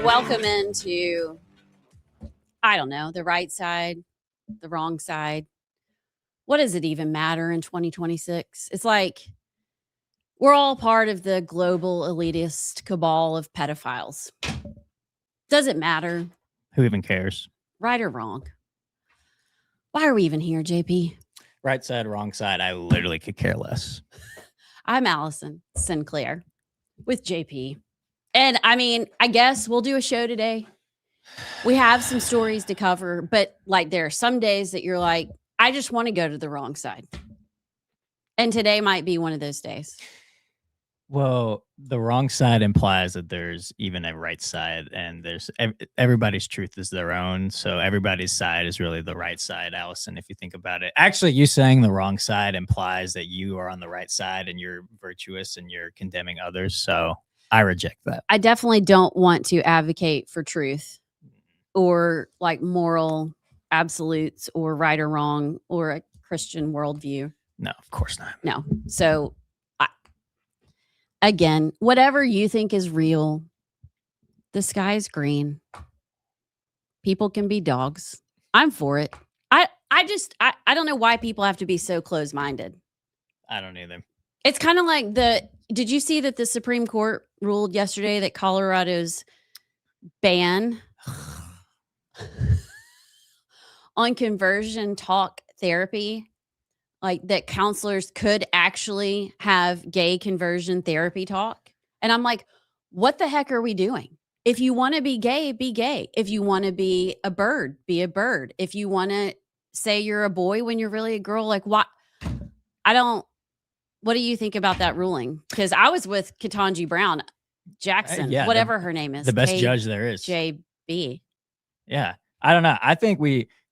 Welcome into, I don't know, the right side, the wrong side. What does it even matter in 2026? It's like we're all part of the global elitist cabal of pedophiles. Does it matter? Who even cares? Right or wrong? Why are we even here, JP? Right side, wrong side. I literally could care less. I'm Allison Sinclair with JP. And I mean, I guess we'll do a show today. We have some stories to cover, but like there are some days that you're like, I just want to go to the wrong side. And today might be one of those days. Well, the wrong side implies that there's even a right side, and there's everybody's truth is their own. So everybody's side is really the right side, Allison, if you think about it. Actually, you saying the wrong side implies that you are on the right side and you're virtuous and you're condemning others. So I reject that. I definitely don't want to advocate for truth or like moral absolutes or right or wrong or a Christian worldview. No, of course not. No. So again, whatever you think is real, the sky is green. People can be dogs. I'm for it. I don't know why people have to be so close-minded. I don't either. It's kind of like did you see that the Supreme Court ruled yesterday that Colorado's ban on conversion talk therapy, like that counselors could actually have gay conversion therapy talk? And I'm like, what the heck are we doing? If you want to be gay, be gay. If you want to be a bird, be a bird. If you want to say you're a boy when you're really a girl, like what? What do you think about that ruling? Because I was with Ketanji Brown Jackson, whatever her name is. The best judge there is. JB. Yeah. I don't know. I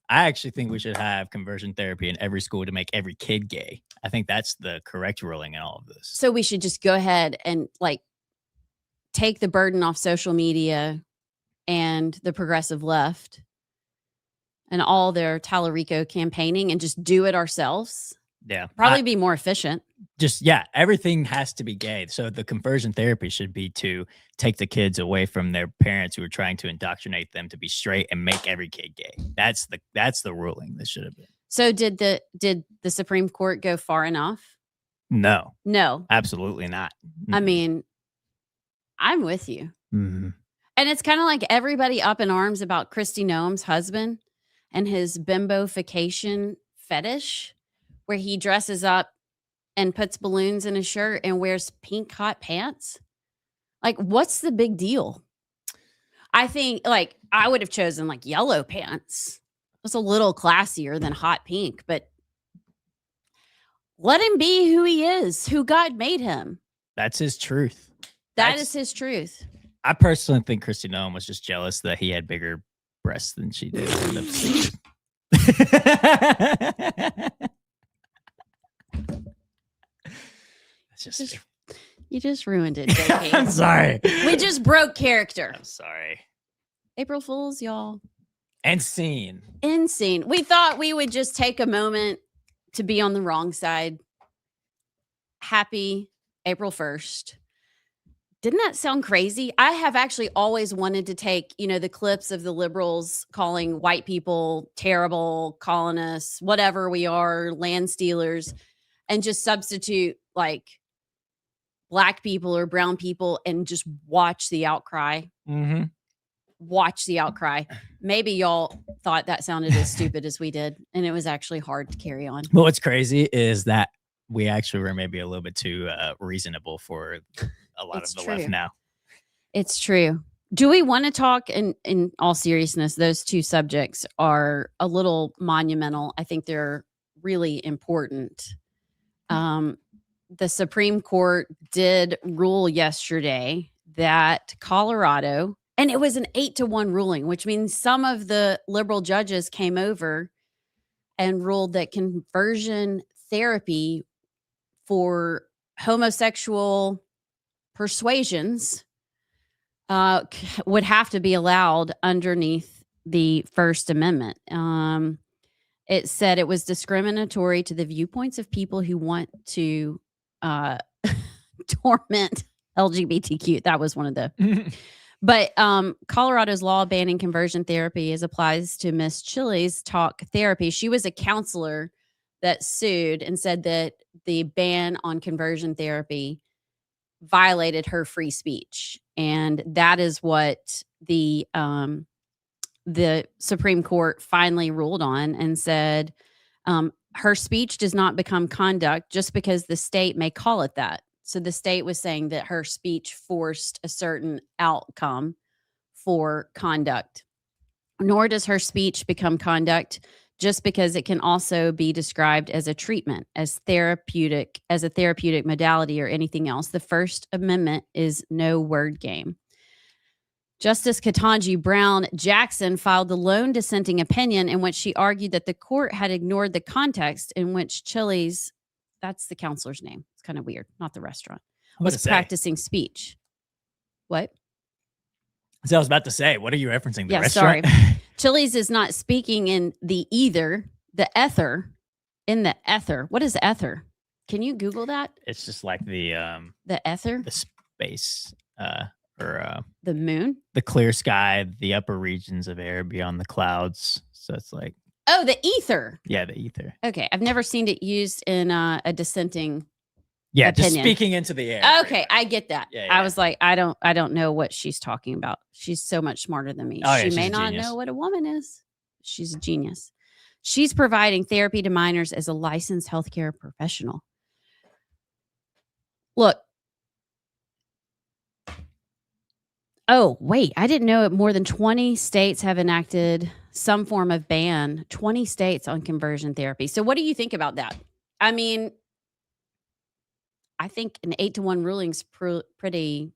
actually think we should have conversion therapy in every school to make every kid gay. I think that's the correct ruling in all of this. So we should just go ahead and like take the burden off social media and the progressive left and all their Tallarico campaigning and just do it ourselves. Yeah. Probably be more efficient. Everything has to be gay. So the conversion therapy should be to take the kids away from their parents who are trying to indoctrinate them to be straight and make every kid gay. That's the ruling that should have been. So did the Supreme Court go far enough? No, absolutely not. I mean, I'm with you. Mm-hmm. And it's kind of like everybody up in arms about Kristi Noem's husband and his bimbofication fetish, where he dresses up and puts balloons in his shirt and wears pink hot pants. Like, what's the big deal? I think like I would have chosen like yellow pants. It's a little classier than hot pink, but let him be who he is, who God made him. That's his truth. That is his truth. I personally think Kristi Noem was just jealous that he had bigger breasts than she did. You just ruined it, JK. I'm sorry. We just broke character. I'm sorry. April Fools, y'all. And scene. We thought we would just take a moment to be on the wrong side. Happy April 1st. Didn't that sound crazy? I have actually always wanted to take, the clips of the liberals calling white people terrible, colonists, whatever we are, land stealers, and just substitute like Black people or brown people and just watch the outcry. Mm-hmm. Watch the outcry. Maybe y'all thought that sounded as stupid as we did, and it was actually hard to carry on. But what's crazy is that we actually were maybe a little bit too reasonable for a lot of the left now. It's true. Do we want to talk in all seriousness? Those two subjects are a little monumental. I think they're really important. The Supreme Court did rule yesterday that Colorado, and it was an 8-1 ruling, which means some of the liberal judges came over and ruled that conversion therapy for homosexual persuasions would have to be allowed underneath the First Amendment. It said it was discriminatory to the viewpoints of people who want to torment LGBTQ. That was one of the. But Colorado's law banning conversion therapy as applies to Miss Chili's talk therapy. She was a counselor that sued and said that the ban on conversion therapy violated her free speech, and that is what the Supreme Court finally ruled on and said her speech does not become conduct just because the state may call it that. So the state was saying that her speech forced a certain outcome for conduct, nor does her speech become conduct just because it can also be described as a treatment, as a therapeutic modality or anything else. The First Amendment is no word game. Justice Ketanji Brown Jackson filed the lone dissenting opinion in which she argued that the court had ignored the context in which Chili's, that's the counselor's name, it's kind of weird, not the restaurant, was practicing speech. What? So I was about to say, what are you referencing? The Sorry. restaurant? Chili's is not speaking in the ether. What is ether? Can you Google that? It's just like the ether? The space, or the moon? The clear sky, the upper regions of air beyond the clouds. So it's like... Oh, the ether. Yeah, the ether. Okay. I've never seen it used in a dissenting opinion. Just speaking into the air. Okay, I get that. Yeah. I was like, I don't know what she's talking about. She's so much smarter than me. She may not know what a woman is. She's a genius. She's providing therapy to minors as a licensed healthcare professional. Look. Oh, wait. I didn't know more than 20 states have enacted some form of ban. 20 states on conversion therapy. So what do you think about that? I mean, I think an 8-1 ruling is pretty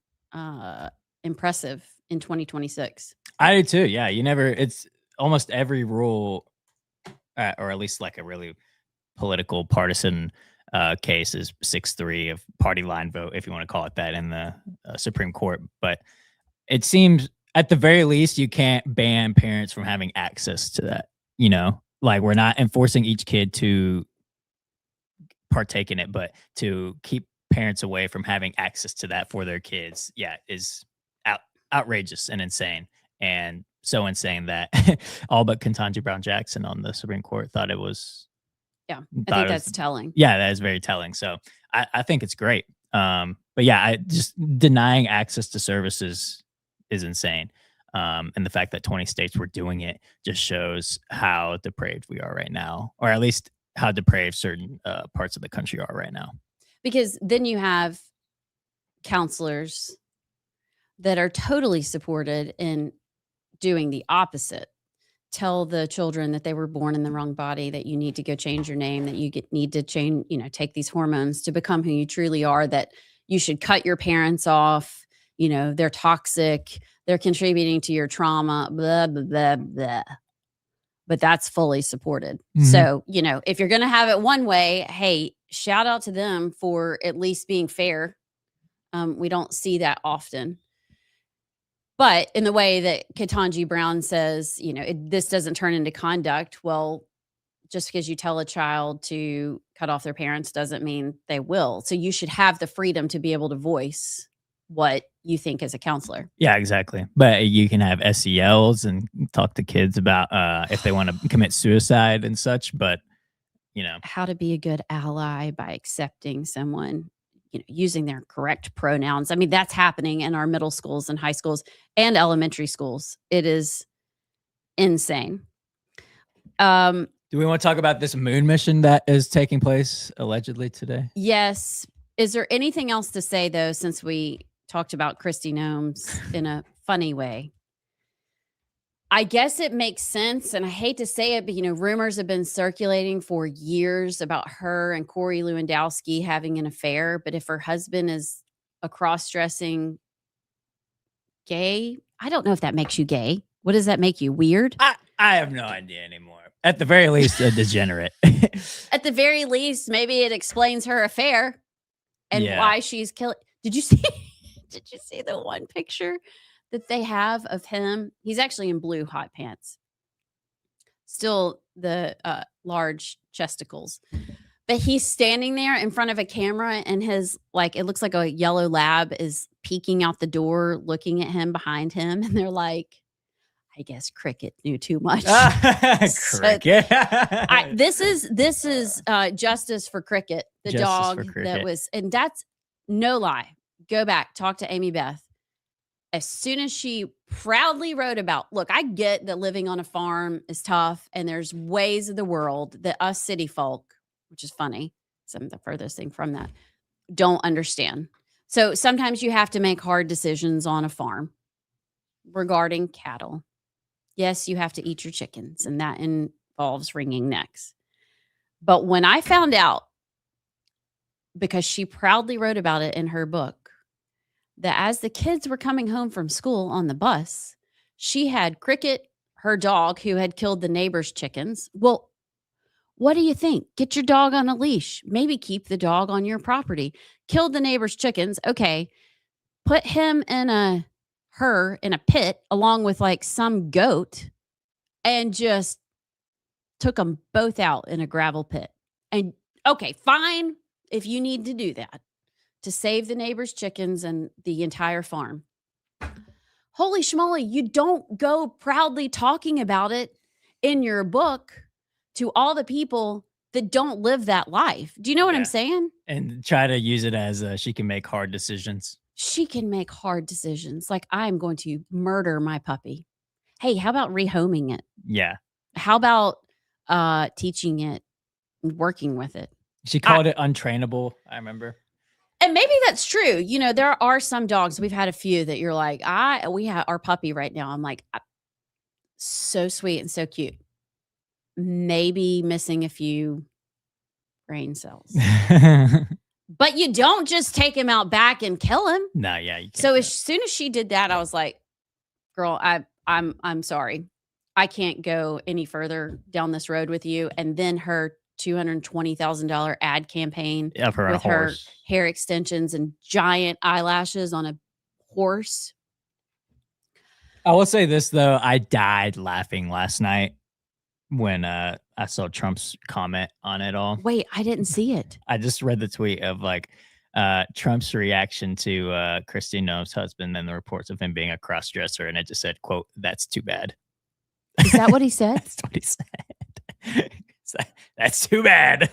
impressive in 2026. I do too. Yeah. It's almost every rule, or at least like a really political partisan case is 6-3 of party line vote, if you want to call it that, in the Supreme Court. But it seems at the very least, you can't ban parents from having access to that. Like we're not enforcing each kid to partake in it, but to keep parents away from having access to that for their kids, is outrageous and insane. And so insane that all but Ketanji Brown Jackson on the Supreme Court thought it was. Yeah, I think that's telling. Yeah, that is very telling. So I think it's great. But yeah, just denying access to services is insane. And the fact that 20 states were doing it just shows how depraved we are right now, or at least how depraved certain parts of the country are right now. Because then you have counselors that are totally supported in doing the opposite. Tell the children that they were born in the wrong body, that you need to go change your name, that you need to change, take these hormones to become who you truly are, that you should cut your parents off. They're toxic. They're contributing to your trauma, blah, blah, blah, blah. But that's fully supported. Mm-hmm. So, if you're going to have it one way, hey, shout out to them for at least being fair. We don't see that often. But in the way that Ketanji Brown says, this doesn't turn into conduct. Well, just because you tell a child to cut off their parents doesn't mean they will. So you should have the freedom to be able to voice what you think as a counselor. Yeah, exactly. But you can have SELs and talk to kids about if they want to commit suicide and such. But, how to be a good ally by accepting someone, using their correct pronouns. I mean, that's happening in our middle schools and high schools and elementary schools. It is insane. Do we want to talk about this moon mission that is taking place allegedly today? Yes. Is there anything else to say, though, since we talked about Kristi Noem in a funny way? I guess it makes sense, and I hate to say it, but, rumors have been circulating for years about her and Corey Lewandowski having an affair. But if her husband is a cross-dressing gay, I don't know if that makes you gay. What does that make you? Weird? I have no idea anymore. At the very least, a degenerate. At the very least, maybe it explains her affair and why she's killing. Did you see the one picture that they have of him? He's actually in blue hot pants. Still the large chesticles. But he's standing there in front of a camera and his like, it looks like a yellow lab is peeking out the door, looking at him behind him. And they're like, I guess Cricket knew too much. So Cricket. this is justice for Cricket, the Justice dog for that Cricket. was, and that's no lie. Go back, talk to Amy Beth. As soon as she proudly wrote about, look, I get that living on a farm is tough, and there's ways of the world that us city folk, which is funny, because I'm the furthest thing from that, don't understand. So sometimes you have to make hard decisions on a farm regarding cattle. Yes, you have to eat your chickens, and that involves wringing necks. But when I found out, because she proudly wrote about it in her book, that as the kids were coming home from school on the bus, she had Cricket, her dog, who had killed the neighbor's chickens. Well, what do you think? Get your dog on a leash. Maybe keep the dog on your property. Killed the neighbor's chickens. Okay. Put him in her in a pit along with like some goat and just took them both out in a gravel pit. And okay, fine if you need to do that to save the neighbor's chickens and the entire farm. Holy schmoly, you don't go proudly talking about it in your book to all the people that don't live that life. Do you know what I'm saying? And try to use it as she can make hard decisions. She can make hard decisions. Like, I'm going to murder my puppy. Hey, how about rehoming it? Yeah. How about teaching it and working with it? She called it untrainable, I remember. And maybe that's true. You know, there are some dogs. We've had a few that you're like, we have our puppy right now. I'm like, so sweet and so cute. Maybe missing a few brain cells. But you don't just take him out back and kill him. No, yeah. You can't So as soon as she did that, I was like, girl, I'm sorry. I can't go any further down this road with you. And then her $220,000 ad campaign of her with her hair extensions and giant eyelashes on a horse. I will say this though, I died laughing last night when I saw Trump's comment on it all. Wait, I didn't see it. I just read the tweet of like Trump's reaction to Christine Noem's husband and the reports of him being a cross-dresser, and it just said, quote, "That's too bad." Is that what he said? That's what he said. That's too bad.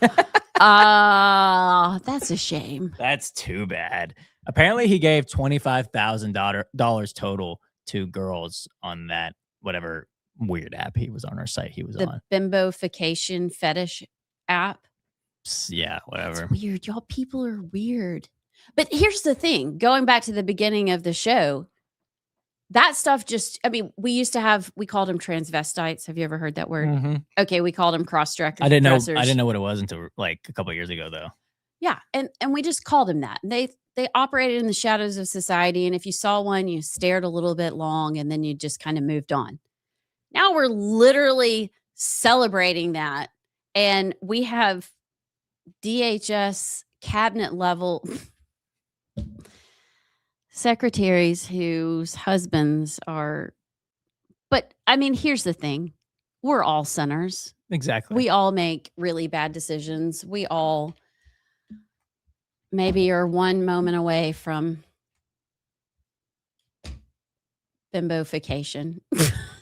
That's a shame. That's too bad. Apparently he gave $25,000 total to girls on that whatever weird app he was on, our site he was on. The bimbofication fetish app. Yeah, whatever. That's weird. Y'all people are weird. But here's the thing, going back to the beginning of the show, that stuff just, I mean, we called them transvestites. Have you ever heard that word? Mm-hmm. Okay, we called them cross-dressers. I didn't know what it was until like a couple of years ago though. Yeah, and we just called them that. They operated in the shadows of society, and if you saw one, you stared a little bit long and then you just kind of moved on. Now we're literally celebrating that, and we have DHS cabinet level secretaries whose husbands are, but I mean, here's the thing. We're all sinners. Exactly. We all make really bad decisions. We all maybe are one moment away from bimbofication.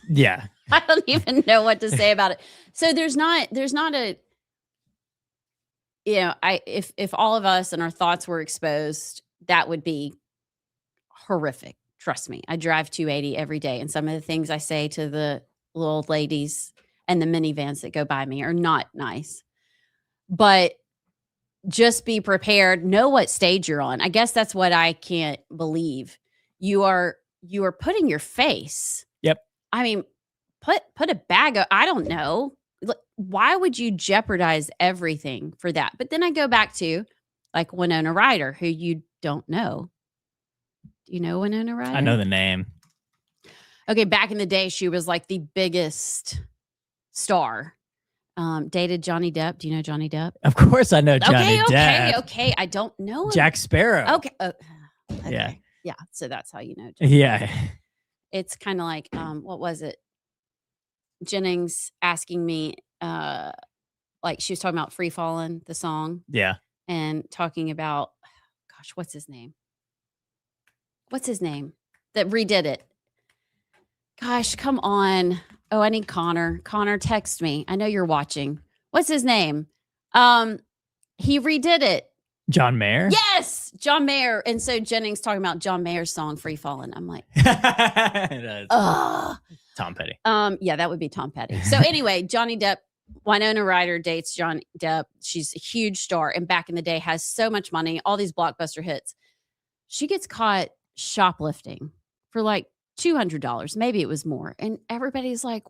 Yeah. I don't even know what to say about it. So there's not a, you know, if all of us and our thoughts were exposed, that would be horrific. Trust me. I drive 280 every day, and some of the things I say to the little old ladies and the minivans that go by me are not nice. But just be prepared. Know what stage you're on. I guess that's what I can't believe. You are putting your face. Yep. I mean, put a bag of, I don't know. Why would you jeopardize everything for that? But then I go back to like Winona Ryder, who you don't know. Do you know Winona Ryder? I know the name. Okay, back in the day, she was like the biggest star. Dated Johnny Depp. Do you know Johnny Depp? Of course I know Johnny Depp. Okay. I don't know him. Jack Sparrow. Okay. Yeah. Yeah. So that's how you know Johnny. Yeah. It's kind of like, what was it? Jennings asking me like she was talking about Free Fallin', the song, Yeah. and talking about, gosh, what's his name? What's his name that redid it? Gosh, come on. Oh, I need Connor. Connor, text me. I know you're watching. What's his name? He redid it. John Mayer? Yes, John Mayer. And so Jennings talking about John Mayer's song Free Fallin'. I'm like, ugh. Tom Petty. Yeah, that would be Tom Petty. So anyway, Johnny Depp, Winona Ryder dates Johnny Depp. She's a huge star and back in the day has so much money, all these blockbuster hits. She gets caught shoplifting for like $200. Maybe it was more. And everybody's like,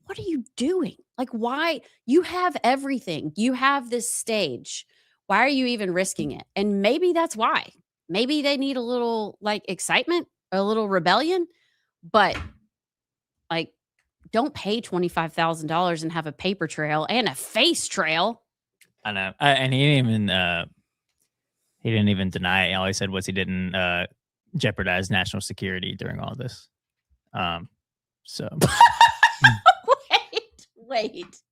what are you doing? Like, why? You have everything. You have this stage. Why are you even risking it? And maybe that's why. Maybe they need a little like excitement, a little rebellion, but like, don't pay $25,000 and have a paper trail and a face trail. I know. And he didn't even deny it. All he said was he didn't jeopardize national security during all this. So wait.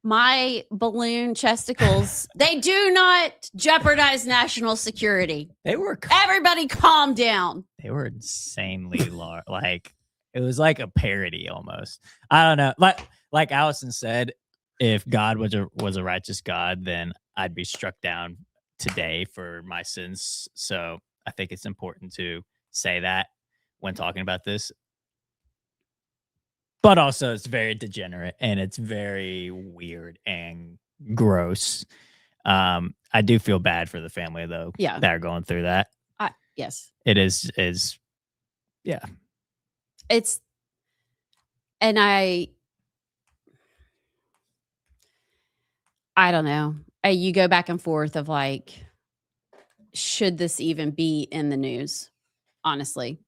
My balloon chesticles, they do not jeopardize national security. Everybody calm down. They were insanely large. Like, it was like a parody almost. I don't know. Like Allison said, if God was a righteous God, then I'd be struck down today for my sins. So I think it's important to say that when talking about this. But also, it's very degenerate and it's very weird and gross. I do feel bad for the family, though, that are going through that. Yes. It is, yeah. It's, and I don't know. You go back and forth of like, should this even be in the news? Honestly,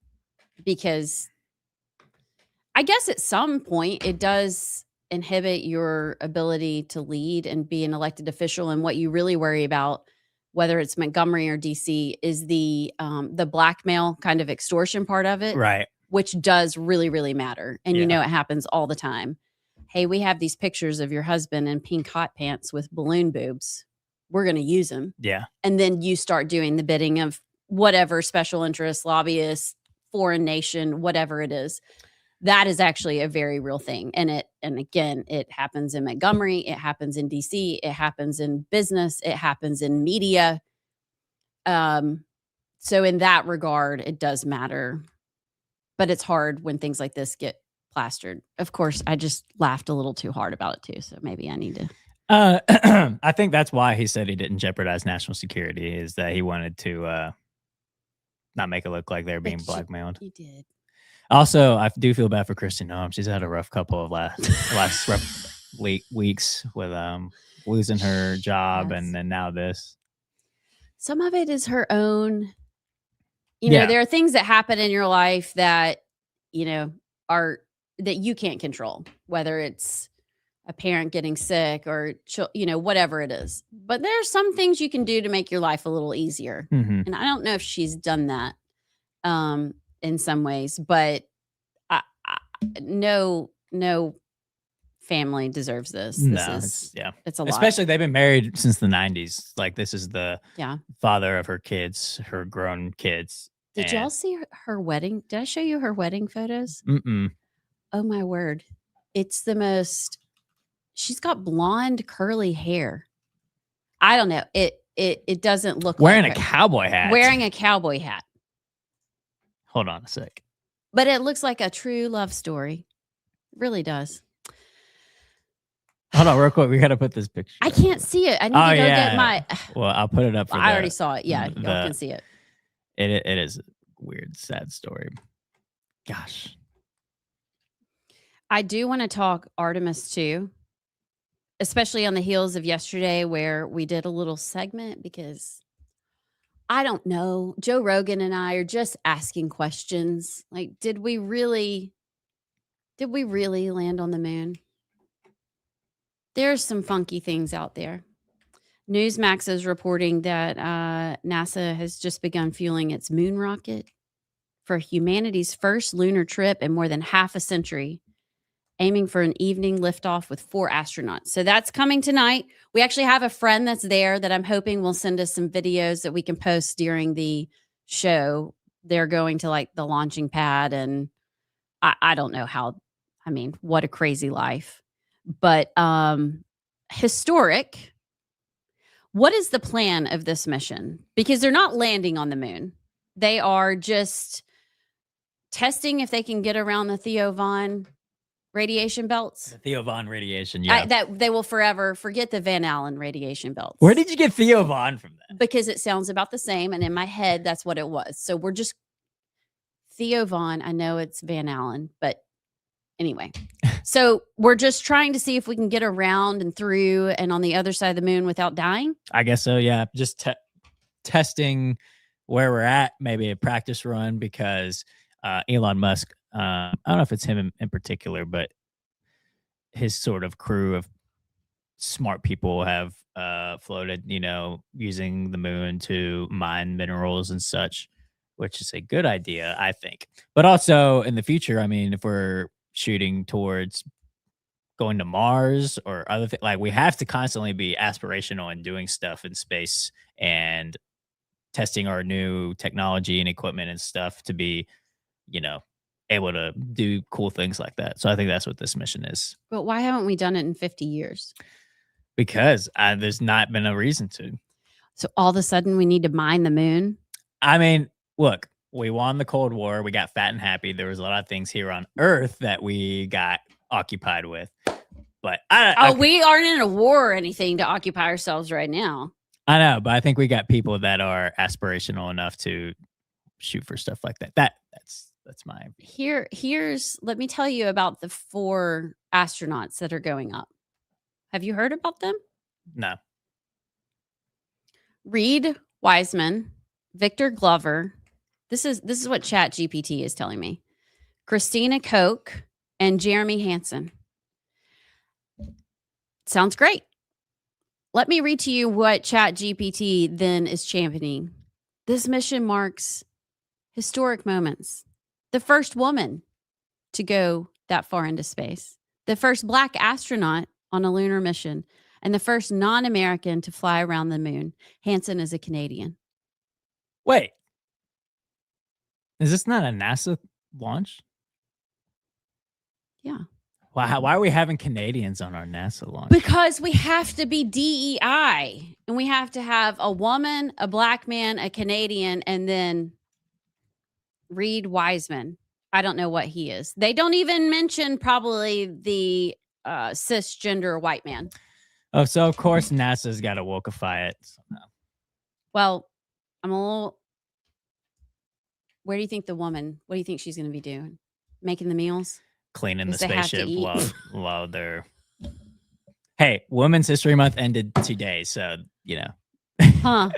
because I guess at some point it does inhibit your ability to lead and be an elected official. And what you really worry about, whether it's Montgomery or DC, is the blackmail kind of extortion part of it. Right. Which does really, really matter. And you know, it happens all the time. Hey, we have these pictures of your husband in pink hot pants with balloon boobs. We're going to use them. Yeah. And then you start doing the bidding of whatever special interest, lobbyists, foreign nation, whatever it is. That is actually a very real thing. And again, it happens in Montgomery. It happens in DC. It happens in business. It happens in media. So in that regard, it does matter. But it's hard when things like this get plastered. Of course, I just laughed a little too hard about it too. So maybe I need to. I think that's why he said he didn't jeopardize national security, is that he wanted to not make it look like they're being blackmailed. He did. Also, I do feel bad for Kristen Noem. She's had a rough couple of last rough weeks with losing her job and then now this. Some of it is her own. You know, there are things that happen in your life that, you know, are that you can't control, whether it's a parent getting sick or, you know, whatever it is. But there are some things you can do to make your life a little easier. Mm-hmm. And I don't know if she's done that in some ways, but no family deserves this. It's a lot. Especially they've been married since the 90s. Like, this is the father of her kids, her grown kids. Did y'all see her wedding? Did I show you her wedding photos? Mm-mm. Oh my word. It's the most, she's got blonde curly hair. I don't know. It doesn't look wearing like a cowboy hat. Wearing a cowboy hat. Hold on a sec. But it looks like a true love story. It really does. Hold on, real quick. We got to put this picture. I can't see it. I need to go get my. Well, I'll put it up. I already saw it. Yeah, y'all can see it. It is a weird, sad story. Gosh. I do want to talk Artemis too, especially on the heels of yesterday where we did a little segment, because I don't know. Joe Rogan and I are just asking questions. Like, did we really land on the moon? There's some funky things out there. Newsmax is reporting that NASA has just begun fueling its moon rocket for humanity's first lunar trip in more than half a century. aiming for an evening liftoff with 4 astronauts. So that's coming tonight. We actually have a friend that's there that I'm hoping will send us some videos that we can post during the show. They're going to like the launching pad, and I don't know how. I mean, what a crazy life. But historic. What is the plan of this mission? Because they're not landing on the moon. They are just testing if they can get around the Theo Von radiation belts. The Theo Von radiation, yeah. That they will forever forget the Van Allen radiation belts. Where did you get Theo Von from that? Because it sounds about the same, and in my head, that's what it was. So we're just Theo Von. I know it's Van Allen, but anyway. So we're just trying to see if we can get around and through and on the other side of the moon without dying. I guess so, yeah. Just testing where we're at, maybe a practice run, because Elon Musk, I don't know if it's him in particular, but his sort of crew of smart people have floated, using the moon to mine minerals and such, which is a good idea, I think. But also in the future, I mean, if we're shooting towards going to Mars or other things, like we have to constantly be aspirational and doing stuff in space and testing our new technology and equipment and stuff to be, able to do cool things like that. So I think that's what this mission is. But why haven't we done it in 50 years? Because there's not been a reason to. So all of a sudden we need to mine the moon? I mean, look, we won the Cold War. We got fat and happy. There was a lot of things here on Earth that we got occupied with. But we aren't in a war or anything to occupy ourselves right now. I know, but I think we got people that are aspirational enough to shoot for stuff like that. That's my view. Let me tell you about the 4 astronauts that are going up. Have you heard about them? No. Reed Wiseman, Victor Glover. This is what ChatGPT is telling me. Christina Koch and Jeremy Hansen. Sounds great. Let me read to you what ChatGPT then is championing. This mission marks historic moments. The first woman to go that far into space. The first Black astronaut on a lunar mission. And the first non-American to fly around the moon. Hansen is a Canadian. Wait. Is this not a NASA launch? Yeah. Why are we having Canadians on our NASA launch? Because we have to be DEI. And we have to have a woman, a Black man, a Canadian, and then Reed Wiseman. I don't know what he is. They don't even mention probably the cisgender white man. Oh, so of course NASA's got to wokeify it somehow. Well, I'm a little... Where do you think the woman, what do you think she's going to be doing? Making the meals? Cleaning the spaceship while they're... Hey, Women's History Month ended today, so, Huh.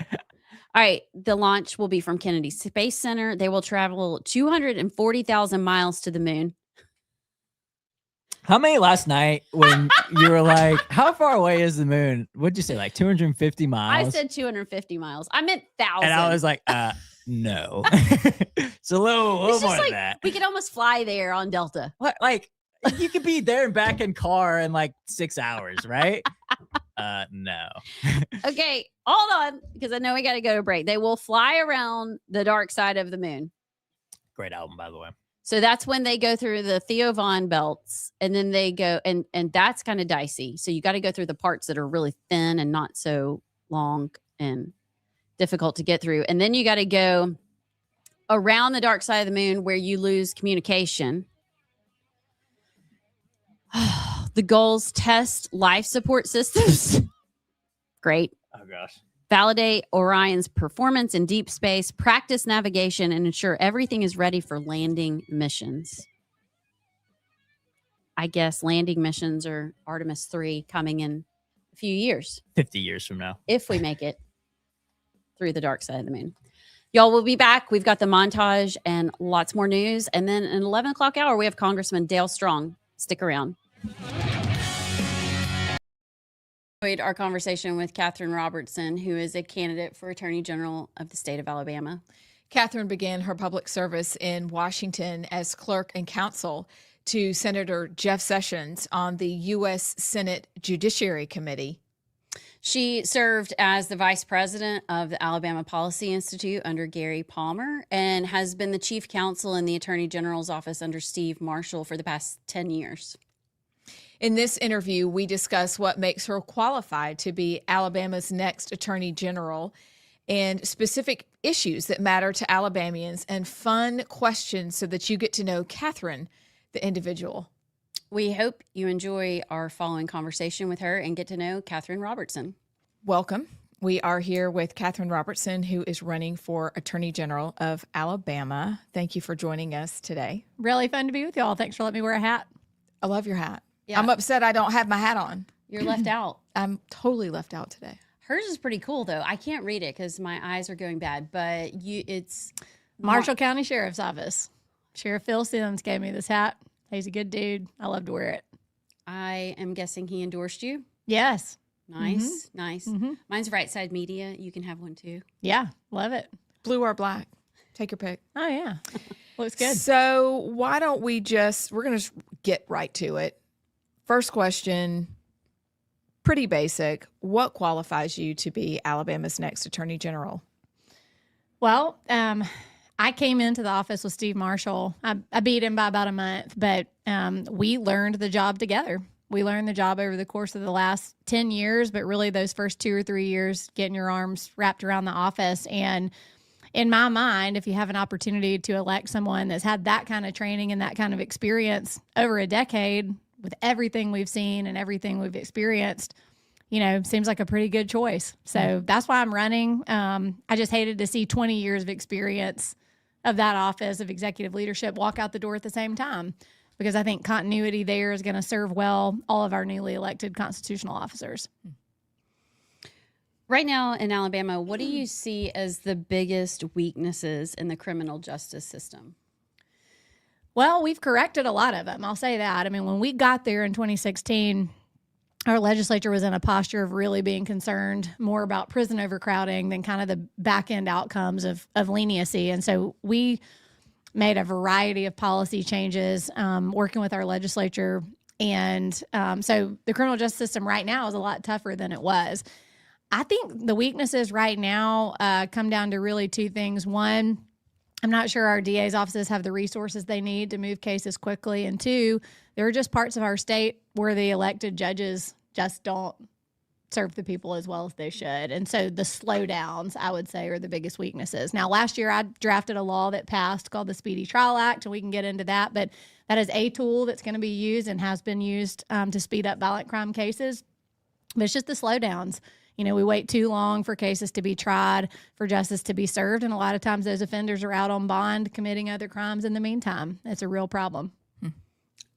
All right. The launch will be from Kennedy Space Center. They will travel 240,000 miles to the moon. How many last night when you were like, how far away is the moon? What'd you say, like 250 miles? I said 250 miles. I meant 1,000. And I was like, no. It's a little more than that. We could almost fly there on Delta. What? Like, you could be there and back in car in like 6 hours, right? No. Okay, hold on, because I know we got to go to break. They will fly around the dark side of the moon. Great album, by the way. So that's when they go through the Theo Von belts, and then they go, and that's kind of dicey. So you got to go through the parts that are really thin and not so long and difficult to get through. And then you got to go around the dark side of the moon where you lose communication. The goals: test life support systems. Great. Oh, gosh. Validate Orion's performance in deep space, practice navigation, and ensure everything is ready for landing missions. I guess landing missions are Artemis 3 coming in a few years. 50 years from now. If we make it through the dark side of the moon. Y'all, will be back. We've got the montage and lots more news. And then at 11 o'clock hour, we have Congressman Dale Strong. Stick around. Our conversation with Catherine Robertson, who is a candidate for Attorney General of the state of Alabama. Catherine began her public service in Washington as clerk and counsel. to Senator Jeff Sessions on the U.S. Senate Judiciary Committee. She served as the vice president of the Alabama Policy Institute under Gary Palmer and has been the chief counsel in the Attorney General's office under Steve Marshall for the past 10 years. In this interview, we discuss what makes her qualified to be Alabama's next Attorney General and specific issues that matter to Alabamians and fun questions so that you get to know Catherine, the individual. We hope you enjoy our following conversation with her and get to know Catherine Robertson. Welcome. We are here with Catherine Robertson, who is running for Attorney General of Alabama. Thank you for joining us today. Really fun to be with y'all. Thanks for letting me wear a hat. I love your hat. Yeah. I'm upset I don't have my hat on. You're left out. I'm totally left out today. Hers is pretty cool, though. I can't read it because my eyes are going bad, but it's Marshall County Sheriff's Office. Sheriff Phil Sims gave me this hat. He's a good dude. I love to wear it. I am guessing he endorsed you. Yes. Nice, nice. Mine's Rightside Media. You can have one too. Yeah, love it. Blue or black? Take your pick. Oh, yeah. Looks good. So why don't we're going to get right to it. First question, pretty basic. What qualifies you to be Alabama's next Attorney General? Well, I came into the office with Steve Marshall. I beat him by about a month, but we learned the job together. We learned the job over the course of the last 10 years, but really those first 2 or 3 years getting your arms wrapped around the office. And in my mind, if you have an opportunity to elect someone that's had that kind of training and that kind of experience over a decade with everything we've seen and everything we've experienced, seems like a pretty good choice. So that's why I'm running. I just hated to see 20 years of experience of that office of executive leadership walk out the door at the same time, because I think continuity there is going to serve well all of our newly elected constitutional officers. Right now in Alabama, what do you see as the biggest weaknesses in the criminal justice system? Well, we've corrected a lot of them. I'll say that. I mean, when we got there in 2016, our legislature was in a posture of really being concerned more about prison overcrowding than kind of the back end outcomes of leniency. And so we made a variety of policy changes, working with our legislature. And so the criminal justice system right now is a lot tougher than it was. I think the weaknesses right now come down to really 2 things. One, I'm not sure our DA's offices have the resources they need to move cases quickly. And 2, there are just parts of our state where the elected judges just don't serve the people as well as they should. And so the slowdowns, I would say, are the biggest weaknesses. Now, last year I drafted a law that passed called the Speedy Trial Act, and we can get into that, but that is a tool that's going to be used and has been used to speed up violent crime cases. But it's just the slowdowns. We wait too long for cases to be tried, for justice to be served, and a lot of times those offenders are out on bond committing other crimes in the meantime. It's a real problem.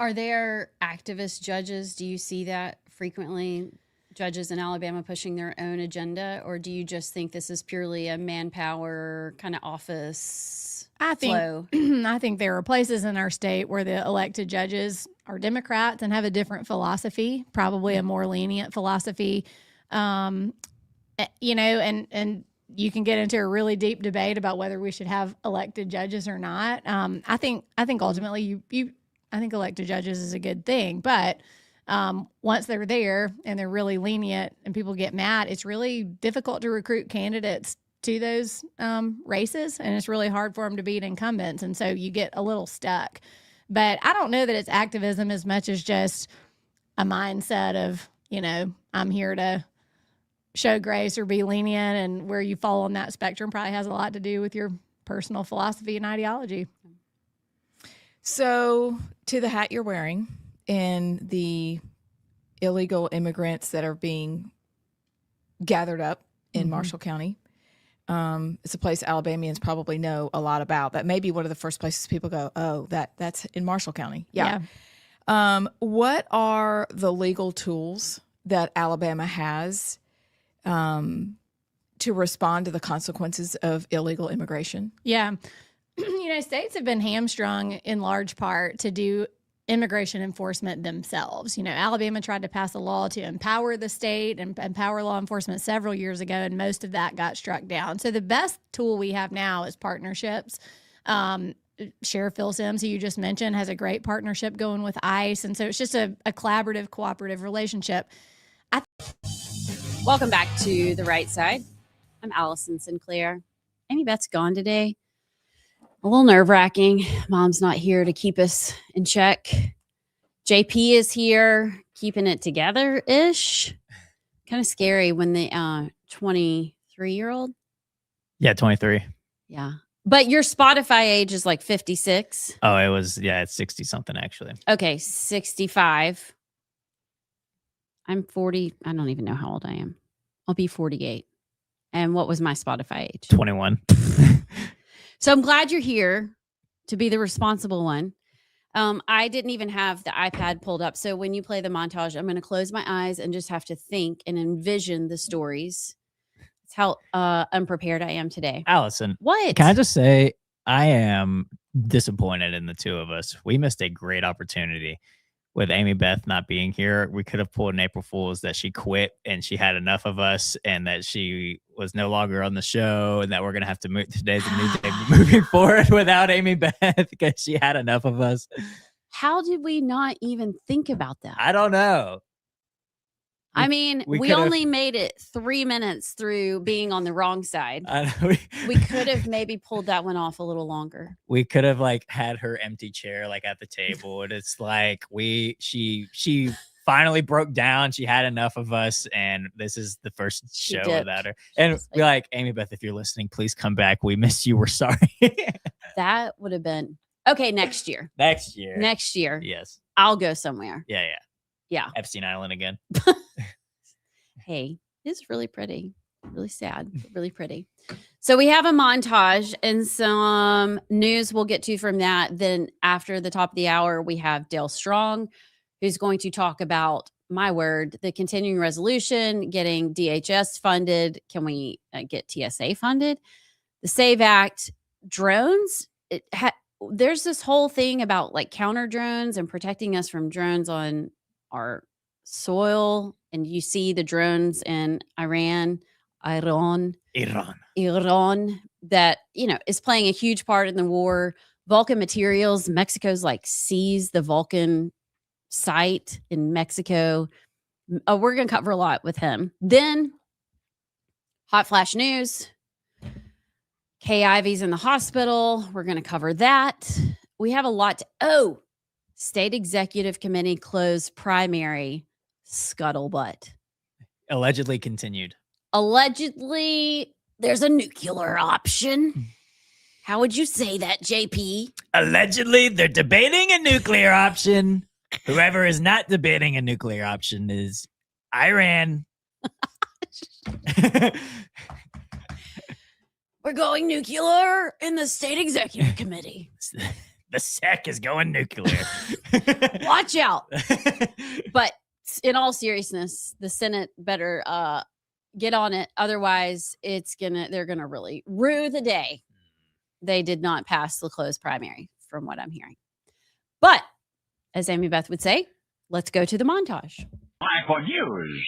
Are there activist judges? Do you see that frequently? Judges in Alabama pushing their own agenda, or do you just think this is purely a manpower kind of office flow? I think there are places in our state where the elected judges are Democrats and have a different philosophy, probably a more lenient philosophy. And you can get into a really deep debate about whether we should have elected judges or not. I think ultimately I think elected judges is a good thing, but once they're there and they're really lenient and people get mad, it's really difficult to recruit candidates to those races, and it's really hard for them to beat incumbents, and so you get a little stuck. But I don't know that it's activism as much as just a mindset of, I'm here to show grace or be lenient, and where you fall on that spectrum probably has a lot to do with your personal philosophy and ideology. So, to the hat you're wearing and the illegal immigrants that are being gathered up in Marshall County, it's a place Alabamians probably know a lot about. That may be one of the first places people go, oh, that's in Marshall County. Yeah. What are the legal tools that Alabama has to respond to the consequences of illegal immigration? Yeah. States have been hamstrung in large part to do immigration enforcement themselves. Alabama tried to pass a law to empower the state and empower law enforcement several years ago, and most of that got struck down. So the best tool we have now is partnerships. Sheriff Phil Sims, who you just mentioned, has a great partnership going with ICE. And so it's just a collaborative, cooperative relationship. Welcome back to The Right Side. I'm Allison Sinclair. Amy Beth's gone today. A little nerve-wracking. Mom's not here to keep us in check. JP is here, keeping it together-ish. Kind of scary when the 23-year-old. Yeah, 23. Yeah. But your Spotify age is like 56. Oh, it's 60 something actually. Okay, 65. I'm 40. I don't even know how old I am. I'll be 48. And what was my Spotify age? 21. So I'm glad you're here to be the responsible one. I didn't even have the iPad pulled up. So when you play the montage, I'm going to close my eyes and just have to think and envision the stories. That's how unprepared I am today. Allison, What? can I just say I am disappointed in the two of us. We missed a great opportunity with Amy Beth not being here. We could have pulled an April Fool's that she quit and she had enough of us and that she was no longer on the show and that we're going to have to move. Today's a new day moving forward without Amy Beth because she had enough of us. How did we not even think about that? I don't know. I mean, we could've- only made it 3 minutes through being on the wrong side. We could have maybe pulled that one off a little longer. We could have like had her empty chair like at the table, and it's like she finally broke down. She had enough of us, and this is the first show without her. And we're like, Amy Beth, if you're listening, please come back. We miss you. We're sorry. That would have been okay. Next year. Next year. Yes. I'll go somewhere. Yeah. Epstein Island again. Hey, it's really pretty. Really sad, but really pretty. So we have a montage and some news we'll get to from that. Then after the top of the hour, we have Dale Strong, who's going to talk about, my word, the continuing resolution, getting DHS funded. Can we get TSA funded? The SAVE Act, drones. There's this whole thing about like counter drones and protecting us from drones on our soil. And you see the drones in Iran that, is playing a huge part in the war. Vulcan Materials, Mexico's like seized the Vulcan site in Mexico. We're going to cover a lot with him. Then hot flash news. Kay Ivy's in the hospital. We're going to cover that. We have a lot State Executive Committee closed primary scuttlebutt. Allegedly continued. Allegedly, there's a nuclear option. How would you say that, JP? Allegedly, they're debating a nuclear option. Whoever is not debating a nuclear option is Iran. We're going nuclear in the State Executive Committee. The SEC is going nuclear. Watch out. But in all seriousness, the Senate better get on it. Otherwise, they're gonna really rue the day they did not pass the closed primary, from what I'm hearing. But as Amy Beth would say, let's go to the montage. Michael Hughes.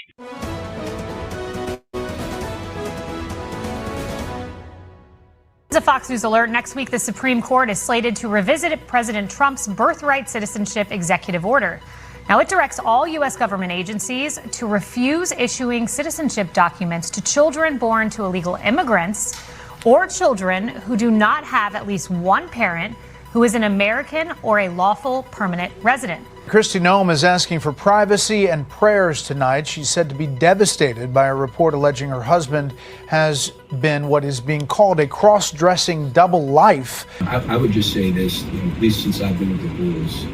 As a Fox News alert, next week the Supreme Court is slated to revisit President Trump's Birthright Citizenship executive order. Now, it directs all U.S. government agencies to refuse issuing citizenship documents to children born to illegal immigrants or children who do not have at least one parent who is an American or a lawful permanent resident. Kristi Noem is asking for privacy and prayers tonight. She's said to be devastated by a report alleging her husband has been what is being called a cross-dressing double life. I would just say this, at least since I've been with the Bulls,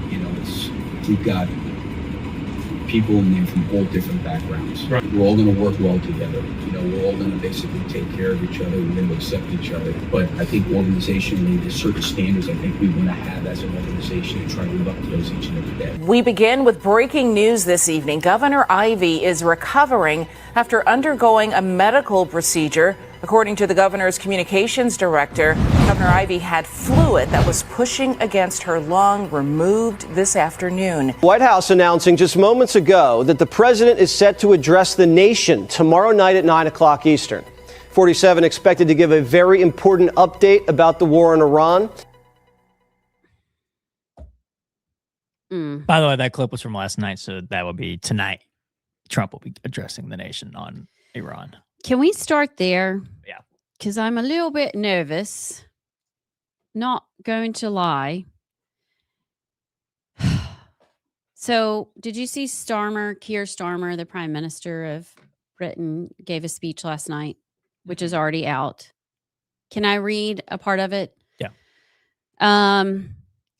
we've got people in there from all different backgrounds. Right. We're all going to work well together. We're all going to basically take care of each other. We're going to accept each other. But I think organizationally, there's certain standards I think we want to have as an organization and try to live up to those each and every day. We begin with breaking news this evening. Governor Ivey is recovering after undergoing a medical procedure. According to the governor's communications director, Governor Ivey had fluid that was pushing against her lung, removed this afternoon. White House announcing just moments ago that the president is set to address the nation tomorrow night at 9 o'clock Eastern. 47 expected to give a very important update about the war in Iran. By the way, that clip was from last night, so that would be tonight. Trump will be addressing the nation on Iran. Can we start there? Yeah. Because I'm a little bit nervous. Not going to lie. So, did you see Keir Starmer, the Prime Minister of Britain, gave a speech last night, which is already out? Can I read a part of it? Yeah.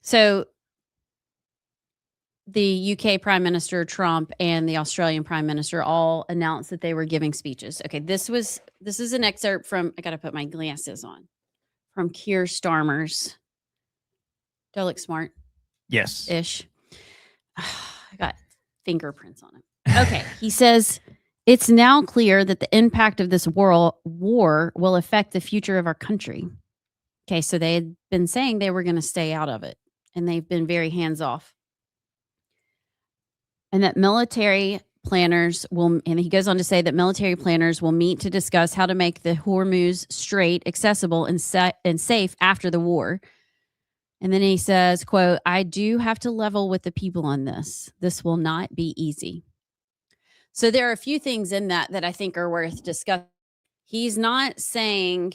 So the UK Prime Minister Trump and the Australian Prime Minister all announced that they were giving speeches. Okay, this is an excerpt from, I got to put my glasses on, from Keir Starmer's. Do I look smart? Yes. Ish. I got fingerprints on it. Okay, he says, it's now clear that the impact of this war will affect the future of our country. Okay, so they had been saying they were going to stay out of it, and they've been very hands off. And that military planners will, and he goes on to say that military planners will meet to discuss how to make the Hormuz Strait accessible and safe after the war. And then he says, quote, I do have to level with the people on this. This will not be easy. So there are a few things in that I think are worth discussing. He's not saying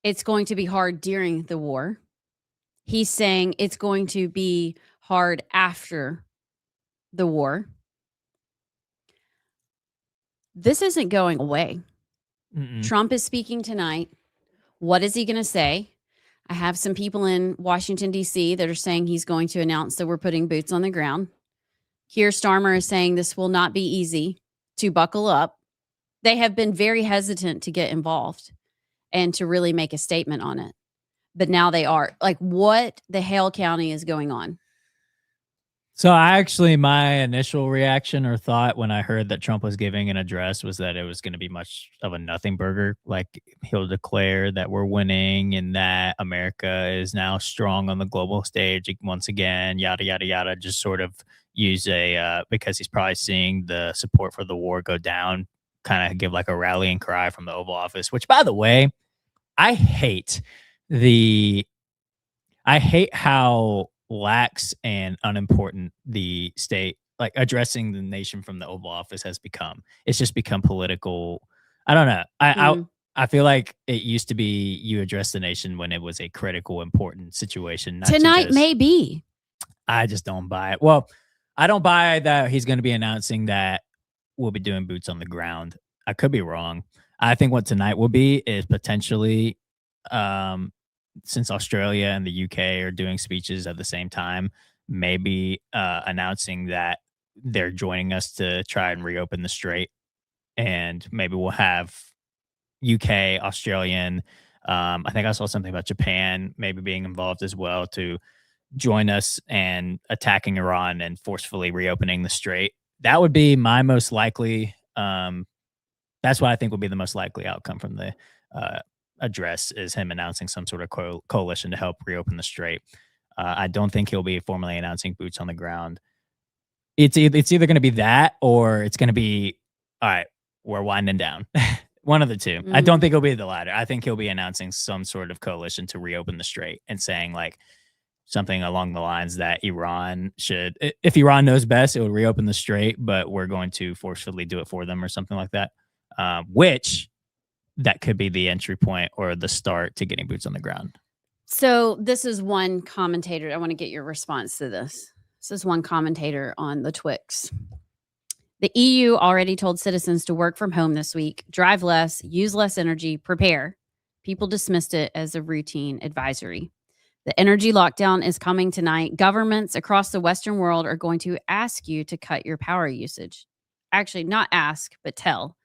it's going to be hard during the war. He's saying it's going to be hard after the war. This isn't going away. Trump is speaking tonight. What is he going to say? I have some people in Washington, D.C. that are saying he's going to announce that we're putting boots on the ground. Keir Starmer is saying this will not be easy, to buckle up. They have been very hesitant to get involved and to really make a statement on it. But now they are. Like, what the hell county is going on? So my initial reaction or thought when I heard that Trump was giving an address was that it was going to be much of a nothing burger. Like, he'll declare that we're winning and that America is now strong on the global stage once again, yada, yada, yada. Just sort of use because he's probably seeing the support for the war go down, kind of give like a rallying cry from the Oval Office, which, by the way, I hate how lax and unimportant the state, like addressing the nation from the Oval Office, has become. It's just become political. I don't know. I feel like it used to be you address the nation when it was a critical, important situation. Tonight may be. I just don't buy it. Well, I don't buy that he's going to be announcing that we'll be doing boots on the ground. I could be wrong. I think what tonight will be is potentially, since Australia and the UK are doing speeches at the same time, maybe announcing that they're joining us to try and reopen the strait. And maybe we'll have UK, Australian, I think I saw something about Japan maybe being involved as well to join us and attacking Iran and forcefully reopening the strait. That would be my most likely. That's what I think would be the most likely outcome from the address, is him announcing some sort of coalition to help reopen the strait. I don't think he'll be formally announcing boots on the ground. It's either going to be that, or it's going to be, all right, we're winding down. One of the two. I don't think it'll be the latter. I think he'll be announcing some sort of coalition to reopen the strait and saying like something along the lines that Iran should, if Iran knows best, it would reopen the strait, but we're going to forcefully do it for them or something like that. Which that could be the entry point or the start to getting boots on the ground. So this is one commentator. I want to get your response to this. This is one commentator on the Twix. The EU already told citizens to work from home this week, drive less, use less energy, prepare. People dismissed it as a routine advisory. The energy lockdown is coming tonight. Governments across the Western world are going to ask you to cut your power usage. Actually, not ask, but tell.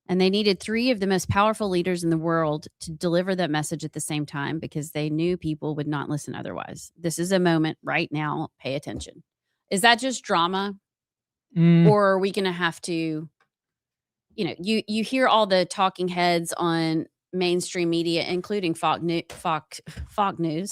And they needed 3 of the most powerful leaders in the world to deliver that message at the same time, because they knew people would not listen otherwise. This is a moment right now. Pay attention. Is that just drama? Or are we going to have to, you hear all the talking heads on mainstream media, including Fox News,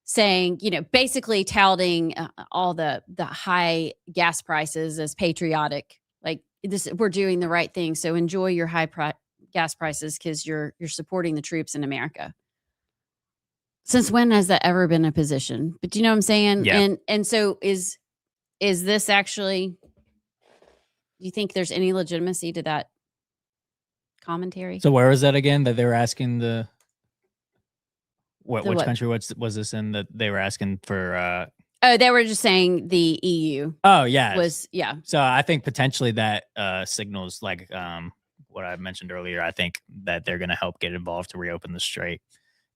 saying, basically touting all the high gas prices as patriotic. Like, this, we're doing the right thing. So enjoy your high gas prices because you're supporting the troops in America. Since when has that ever been a position? But do you know what I'm saying? Yeah. And so is this actually, do you think there's any legitimacy to that commentary? So where was that again? That they were asking The which what? country was this in that they were asking for? Oh, they were just saying the EU Oh yeah, was, yeah. So I think potentially that signals like what I mentioned earlier. I think that they're going to help get involved to reopen the strait.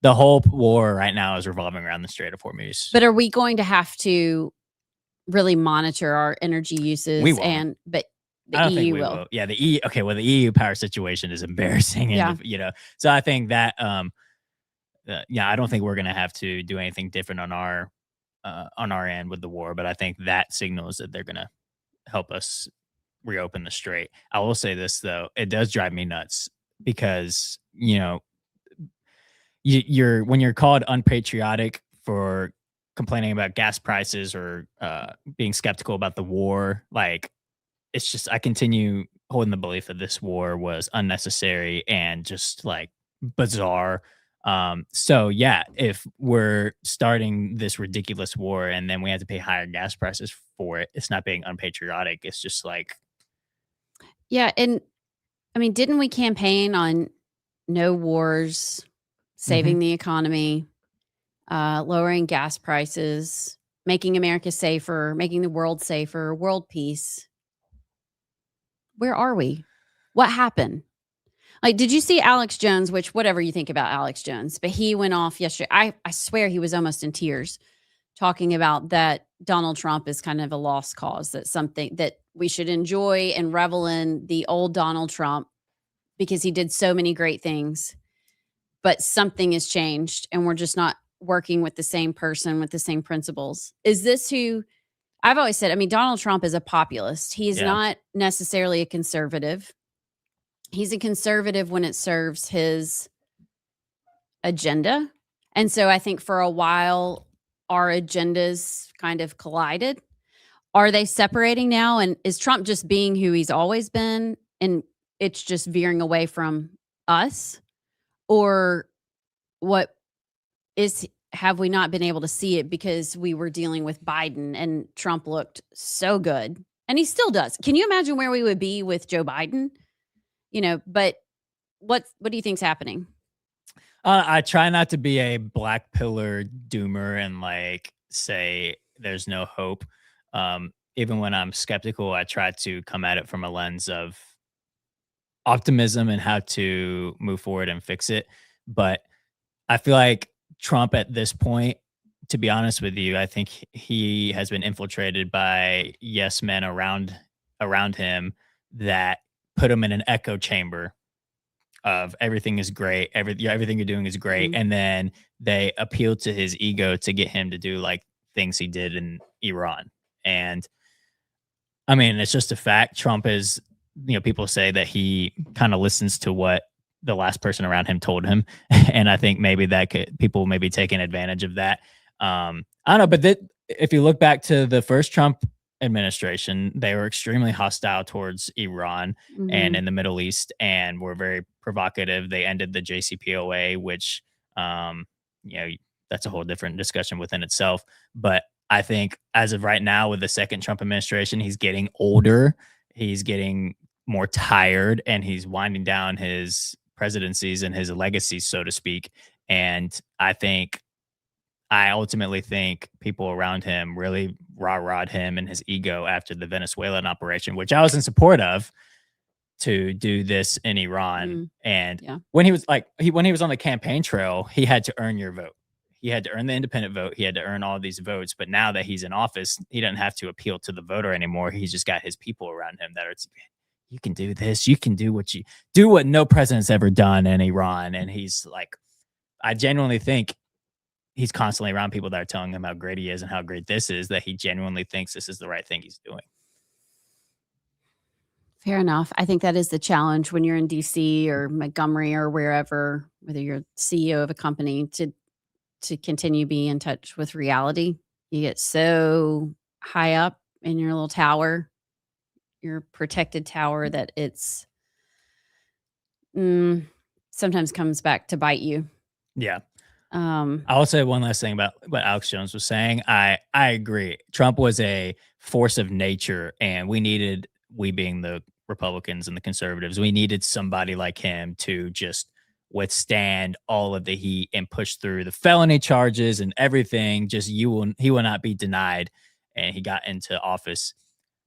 The whole war right now is revolving around the Strait of Hormuz. But are we going to have to really monitor our energy uses? We won't. But the I don't EU think we will. Yeah, the EU. Okay, well, the EU power situation is embarrassing, and Yeah. so I think that yeah, I don't think we're gonna have to do anything different on our end with the war, but I think that signals that they're gonna help us reopen the strait. I will say this though, it does drive me nuts because you're when you're called unpatriotic for complaining about gas prices or being skeptical about the war, like it's just I continue holding the belief that this war was unnecessary and just like bizarre. So yeah, if we're starting this ridiculous war and then we have to pay higher gas prices for it, it's not being unpatriotic. It's just like, Yeah. And I mean, didn't we campaign on no wars, saving the economy, lowering gas prices, making America safer, making the world safer, world peace? Where are we? What happened? Like, did you see Alex Jones, which whatever you think about Alex Jones, but he went off yesterday. I swear he was almost in tears talking about that Donald Trump is kind of a lost cause, that something that we should enjoy and revel in the old Donald Trump because he did so many great things, but something has changed and we're just not working with the same person with the same principles. Is this who I've always said? I mean, Donald Trump is a populist. He's not necessarily a conservative. He's a conservative when it serves his agenda. And so I think for a while, our agendas kind of collided. Are they separating now? And is Trump just being who he's always been and it's just veering away from us? Or what is, have we not been able to see it because we were dealing with Biden and Trump looked so good and he still does? Can you imagine where we would be with Joe Biden? But what do you think's happening? I try not to be a black pillar doomer and like say there's no hope. Even when I'm skeptical, I try to come at it from a lens of optimism and how to move forward and fix it. But I feel like Trump at this point, to be honest with you, I think he has been infiltrated by yes men around him that put him in an echo chamber of everything is great, everything you're doing is great, and then they appeal to his ego to get him to do like things he did in Iran. And I mean, it's just a fact. Trump is, people say that he kind of listens to what the last person around him told him, and I think maybe people may be taking advantage of that. I don't know, but if you look back to the first Trump administration, they were extremely hostile towards Iran and in the Middle East and were very provocative. They ended the JCPOA, which that's a whole different discussion within itself. But I think as of right now with the second Trump administration, he's getting older, he's getting more tired, and he's winding down his presidencies and his legacies, so to speak. And I ultimately think people around him really rah-rahed him and his ego after the Venezuelan operation, which I was in support of, to do this in Iran. And when he was on the campaign trail, he had to earn your vote. He had to earn the independent vote. He had to earn all these votes. But now that he's in office, he doesn't have to appeal to the voter anymore. He's just got his people around him that are, you can do this. You can do what no president's ever done in Iran. And he's like, I genuinely think he's constantly around people that are telling him how great he is and how great this is, that he genuinely thinks this is the right thing he's doing. Fair enough. I think that is the challenge when you're in DC or Montgomery or wherever, whether you're CEO of a company, to continue being in touch with reality. You get so high up in your little tower, your protected tower, that it's sometimes comes back to bite you. Yeah. I will say one last thing about what Alex Jones was saying. I agree. Trump was a force of nature, and we being the Republicans and the conservatives, we needed somebody like him to just withstand all of the heat and push through the felony charges and everything. He will not be denied, and he got into office.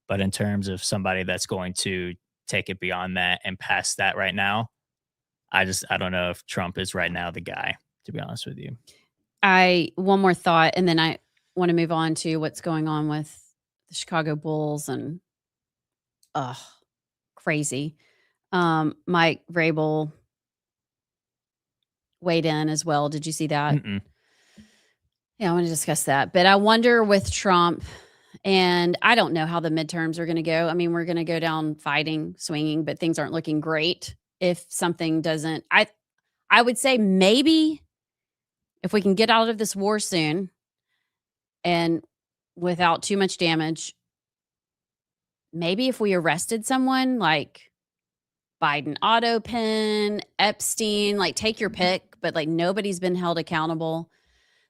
But in terms of somebody that's going to take it beyond that and past that right now, I don't know if Trump is right now the guy, to be honest with you. One more thought, and then I want to move on to what's going on with the Chicago Bulls and crazy. Mike Vrabel weighed in as well. Did you see that? Mm-mm. Yeah, I want to discuss that. But I wonder with Trump, and I don't know how the midterms are going to go. I mean, we're going to go down fighting, swinging, but things aren't looking great. If something doesn't, I would say maybe if we can get out of this war soon and without too much damage, maybe if we arrested someone like Biden auto pen, Epstein, like take your pick, but like nobody's been held accountable.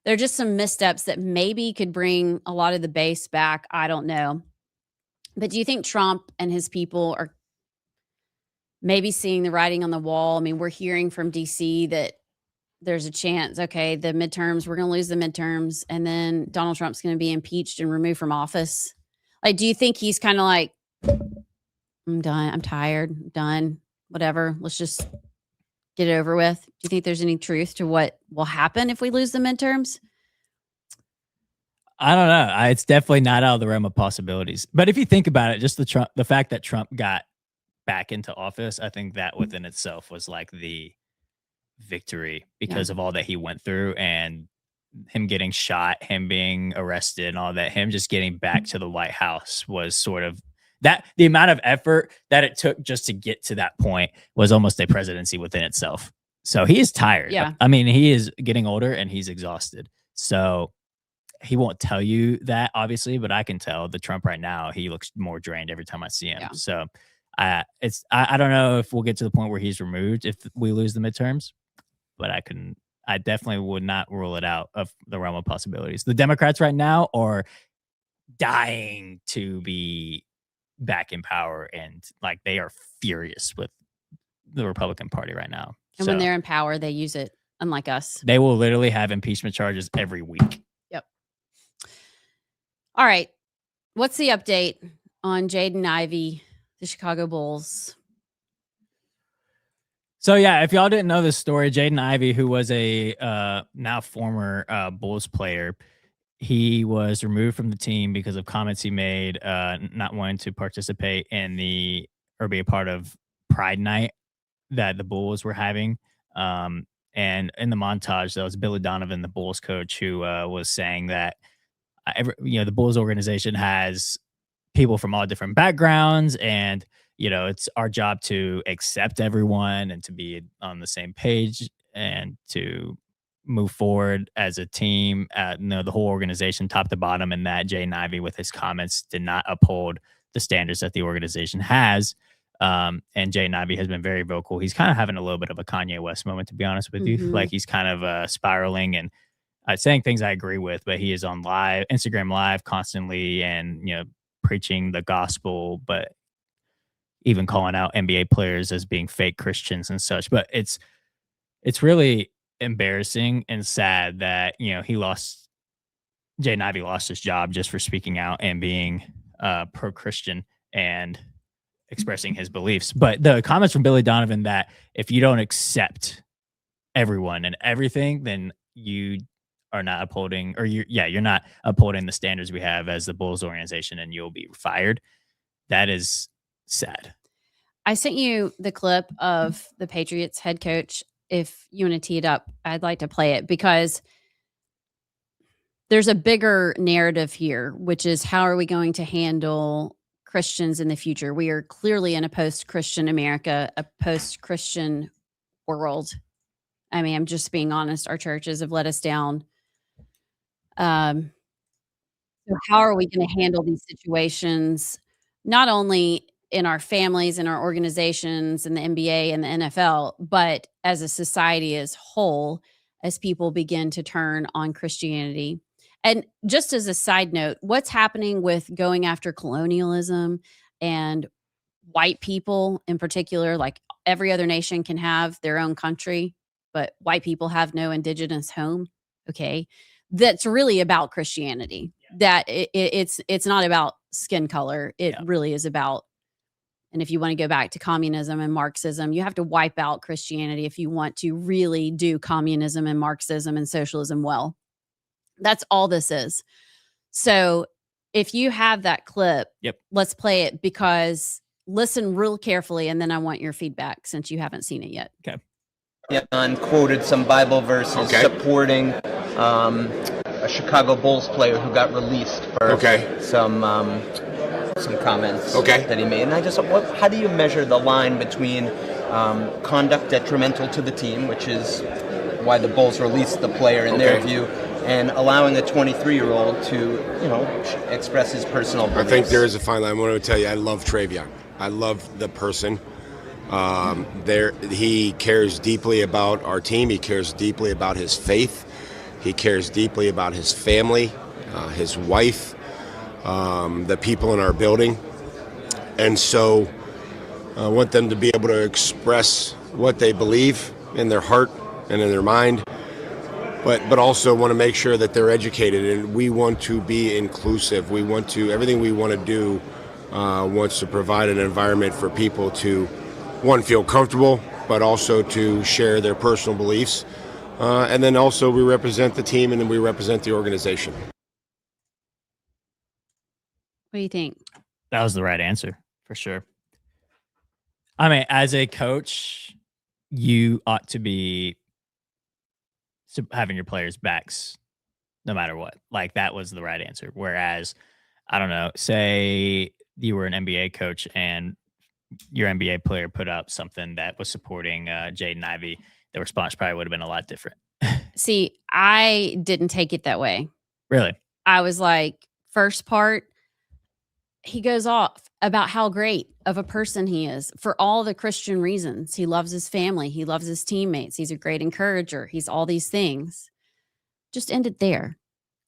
There are just some missteps that maybe could bring a lot of the base back. I don't know. But do you think Trump and his people are maybe seeing the writing on the wall? I mean, we're hearing from DC that there's a chance, okay, the midterms, we're going to lose the midterms, and then Donald Trump's going to be impeached and removed from office. Like, do you think he's kind of like, I'm done, I'm tired, I'm done, whatever, let's just get it over with? Do you think there's any truth to what will happen if we lose the midterms? I don't know. It's definitely not out of the realm of possibilities. But if you think about it, just the fact that Trump got back into office, I think that within itself was like the victory because of all that he went through, and him getting shot, him being arrested, and all that. Him just getting back to the White House was sort of that. The amount of effort that it took just to get to that point was almost a presidency within itself. So he is tired. Yeah. I mean, he is getting older and he's exhausted. So he won't tell you that, obviously, but I can tell the Trump right now, he looks more drained every time I see him. Yeah. So I don't know if we'll get to the point where he's removed if we lose the midterms, but I definitely would not rule it out of the realm of possibilities. The Democrats right now are dying to be back in power, and like they are furious with the Republican Party right now. And when they're in power, they use it, unlike us. They will literally have impeachment charges every week. Yep. All right. What's the update on Jaden Ivey, the Chicago Bulls? So yeah, if y'all didn't know this story, Jaden Ivey, who was a now former Bulls player, he was removed from the team because of comments he made, not wanting to participate in or be a part of Pride Night that the Bulls were having. And in the montage, there was Billy Donovan, the Bulls coach, who was saying that the Bulls organization has people from all different backgrounds, and it's our job to accept everyone and to be on the same page and to move forward as a team. The whole organization, top to bottom, and that Jaden Ivey, with his comments, did not uphold the standards that the organization has. And Jaden Ivey has been very vocal. He's kind of having a little bit of a Kanye West moment, to be honest with you. Like he's kind of spiraling and saying things I agree with, but he is on Instagram live constantly and, preaching the gospel, but even calling out NBA players as being fake Christians and such. But it's really embarrassing and sad that, Jaden Ivey lost his job just for speaking out and being pro-Christian and expressing his beliefs. But the comments from Billy Donovan that if you don't accept everyone and everything, then you are not upholding, or you're not upholding the standards we have as the Bulls organization, and you'll be fired. That is sad. I sent you the clip of the Patriots head coach. If you want to tee it up, I'd like to play it because there's a bigger narrative here, which is how are we going to handle Christians in the future? We are clearly in a post-Christian America, a post-Christian world. I mean, I'm just being honest. Our churches have let us down. So how are we going to handle these situations, not only in our families and our organizations and the NBA and the NFL, but as a society as whole? as people begin to turn on Christianity. And just as a side note, what's happening with going after colonialism and white people in particular, like every other nation can have their own country, but white people have no indigenous home. Okay. That's really about Christianity. That it's not about skin color. It really is about, and if you want to go back to communism and Marxism, you have to wipe out Christianity if you want to really do communism and Marxism and socialism well. That's all this is. So if you have that clip, let's play it, because listen real carefully, and then I want your feedback since you haven't seen it yet. Okay. And quoted some Bible verses supporting a Chicago Bulls player who got released for some comments that he made. And I just, how do you measure the line between conduct detrimental to the team, which is why the Bulls released the player in their view, and allowing a 23-year-old to, express his personal beliefs? I think there is a fine line. I want to tell you, I love Travion. I love the person. He cares deeply about our team. He cares deeply about his faith. He cares deeply about his family, his wife, the people in our building. And so I want them to be able to express what they believe in their heart and in their mind, but also want to make sure that they're educated. And we want to be inclusive. We want to, everything we want to do wants to provide an environment for people to, one, feel comfortable, but also to share their personal beliefs. And then also we represent the team, and then we represent the organization. What do you think? That was the right answer, for sure. I mean, as a coach, you ought to be having your players' backs no matter what. Like, that was the right answer. Whereas, I don't know, say you were an NBA coach and your NBA player put up something that was supporting Jaden Ivey, the response probably would have been a lot different. See, I didn't take it that way. Really? I was like, first part, he goes off about how great of a person he is for all the Christian reasons. He loves his family. He loves his teammates. He's a great encourager. He's all these things. Just end it there.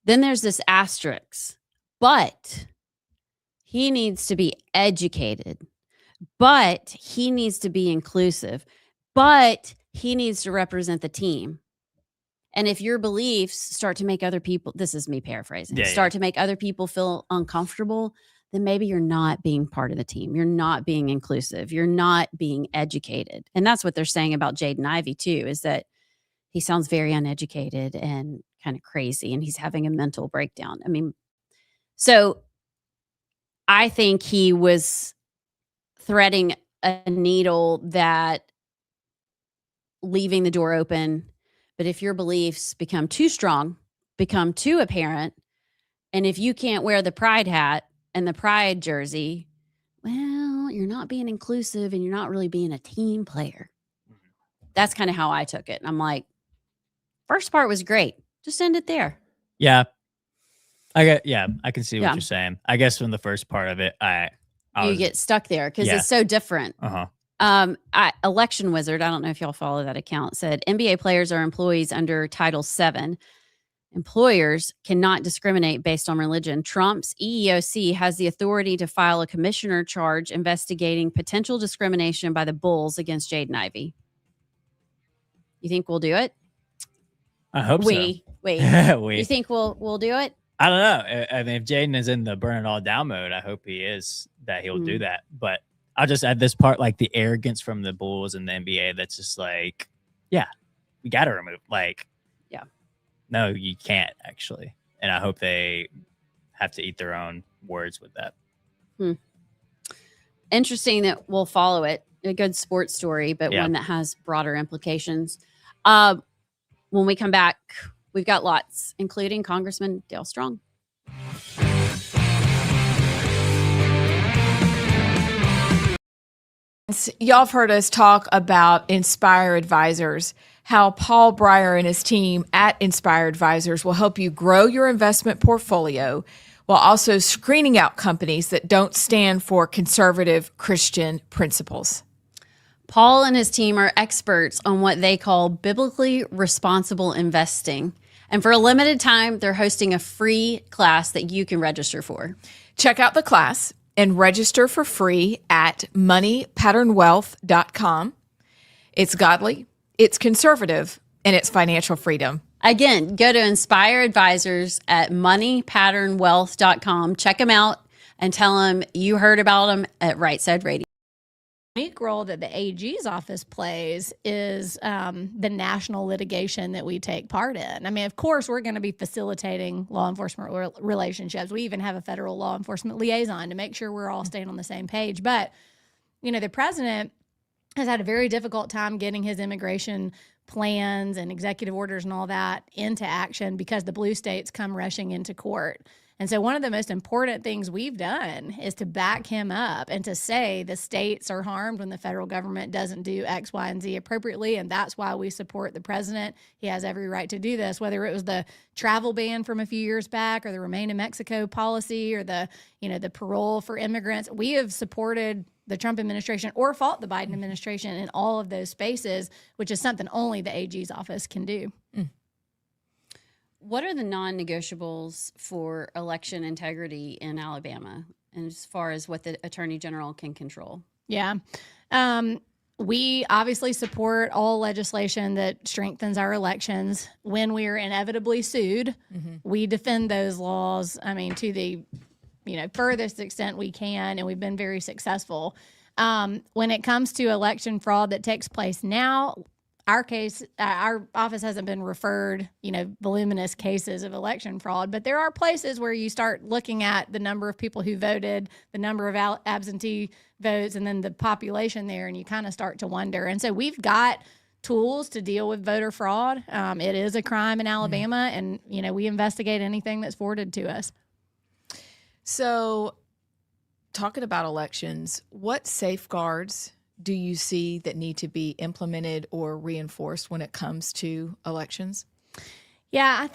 Then there's this asterisk, but he needs to be educated, but he needs to be inclusive, but he needs to represent the team. And if your beliefs start to make other people, this is me paraphrasing, to make other people feel uncomfortable, then maybe you're not being part of the team. You're not being inclusive. You're not being educated. And that's what they're saying about Jaden Ivey too, is that he sounds very uneducated and kind of crazy, and he's having a mental breakdown. I mean, so I think he was threading a needle that leaving the door open. But if your beliefs become too strong, become too apparent, and if you can't wear the pride hat and the pride jersey, well, you're not being inclusive and you're not really being a team player. That's kind of how I took it. And I'm like, first part was great. Just end it there. Yeah. I can see what you're saying. I guess from the first part of it, you get stuck there because it's so different. Election Wizard, I don't know if y'all follow that account, said NBA players are employees under Title VII. Employers cannot discriminate based on religion. Trump's EEOC has the authority to file a commissioner charge investigating potential discrimination by the Bulls against Jaden Ivey. You think we'll do it? I hope so. Wait. You think we'll do it? I don't know. I mean, if Jaden is in the burn it all down mode, I hope he is, that he'll do that. But I'll just add this part, like the arrogance from the Bulls and the NBA. That's just like, we got to remove. Like, no, you can't actually. And I hope they have to eat their own words with that. Interesting that we'll follow it. A good sports story, but one that has broader implications. When we come back, we've got lots, including Congressman Dale Strong. Y'all have heard us talk about Inspire Advisors, how Paul Breyer and his team at Inspire Advisors will help you grow your investment portfolio while also screening out companies that don't stand for conservative Christian principles. Paul and his team are experts on what they call biblically responsible investing. And for a limited time, they're hosting a free class that you can register for. Check out the class and register for free at moneypatternwealth.com. It's godly, it's conservative, and it's financial freedom. Again, go to Inspire Advisors at moneypatternwealth.com. Check them out and tell them you heard about them at Rightside Radio. The unique role that the AG's office plays is the national litigation that we take part in. I mean, of course, we're going to be facilitating law enforcement relationships. We even have a federal law enforcement liaison to make sure we're all staying on the same page. But, you know, the president has had a very difficult time getting his immigration plans and executive orders and all that into action because the blue states come rushing into court. And so one of the most important things we've done is to back him up and to say the states are harmed when the federal government doesn't do X, Y, and Z appropriately. And that's why we support the president. He has every right to do this, whether it was the travel ban from a few years back or the Remain in Mexico policy or the parole for immigrants. We have supported the Trump administration or fought the Biden administration in all of those spaces, which is something only the AG's office can do. What are the non-negotiables for election integrity in Alabama, and as far as what the Attorney General can control? Yeah. We obviously support all legislation that strengthens our elections. When we are inevitably sued, we defend those laws, I mean, to the furthest extent we can, and we've been very successful. When it comes to election fraud that takes place now, our office hasn't been referred, voluminous cases of election fraud, but there are places where you start looking at the number of people who voted, the number of absentee votes, and then the population there, and you kind of start to wonder. And so we've got tools to deal with voter fraud. It is a crime in Alabama, and, we investigate anything that's forwarded to us. So, talking about elections, what safeguards do you see that need to be implemented or reinforced when it comes to elections? Yeah,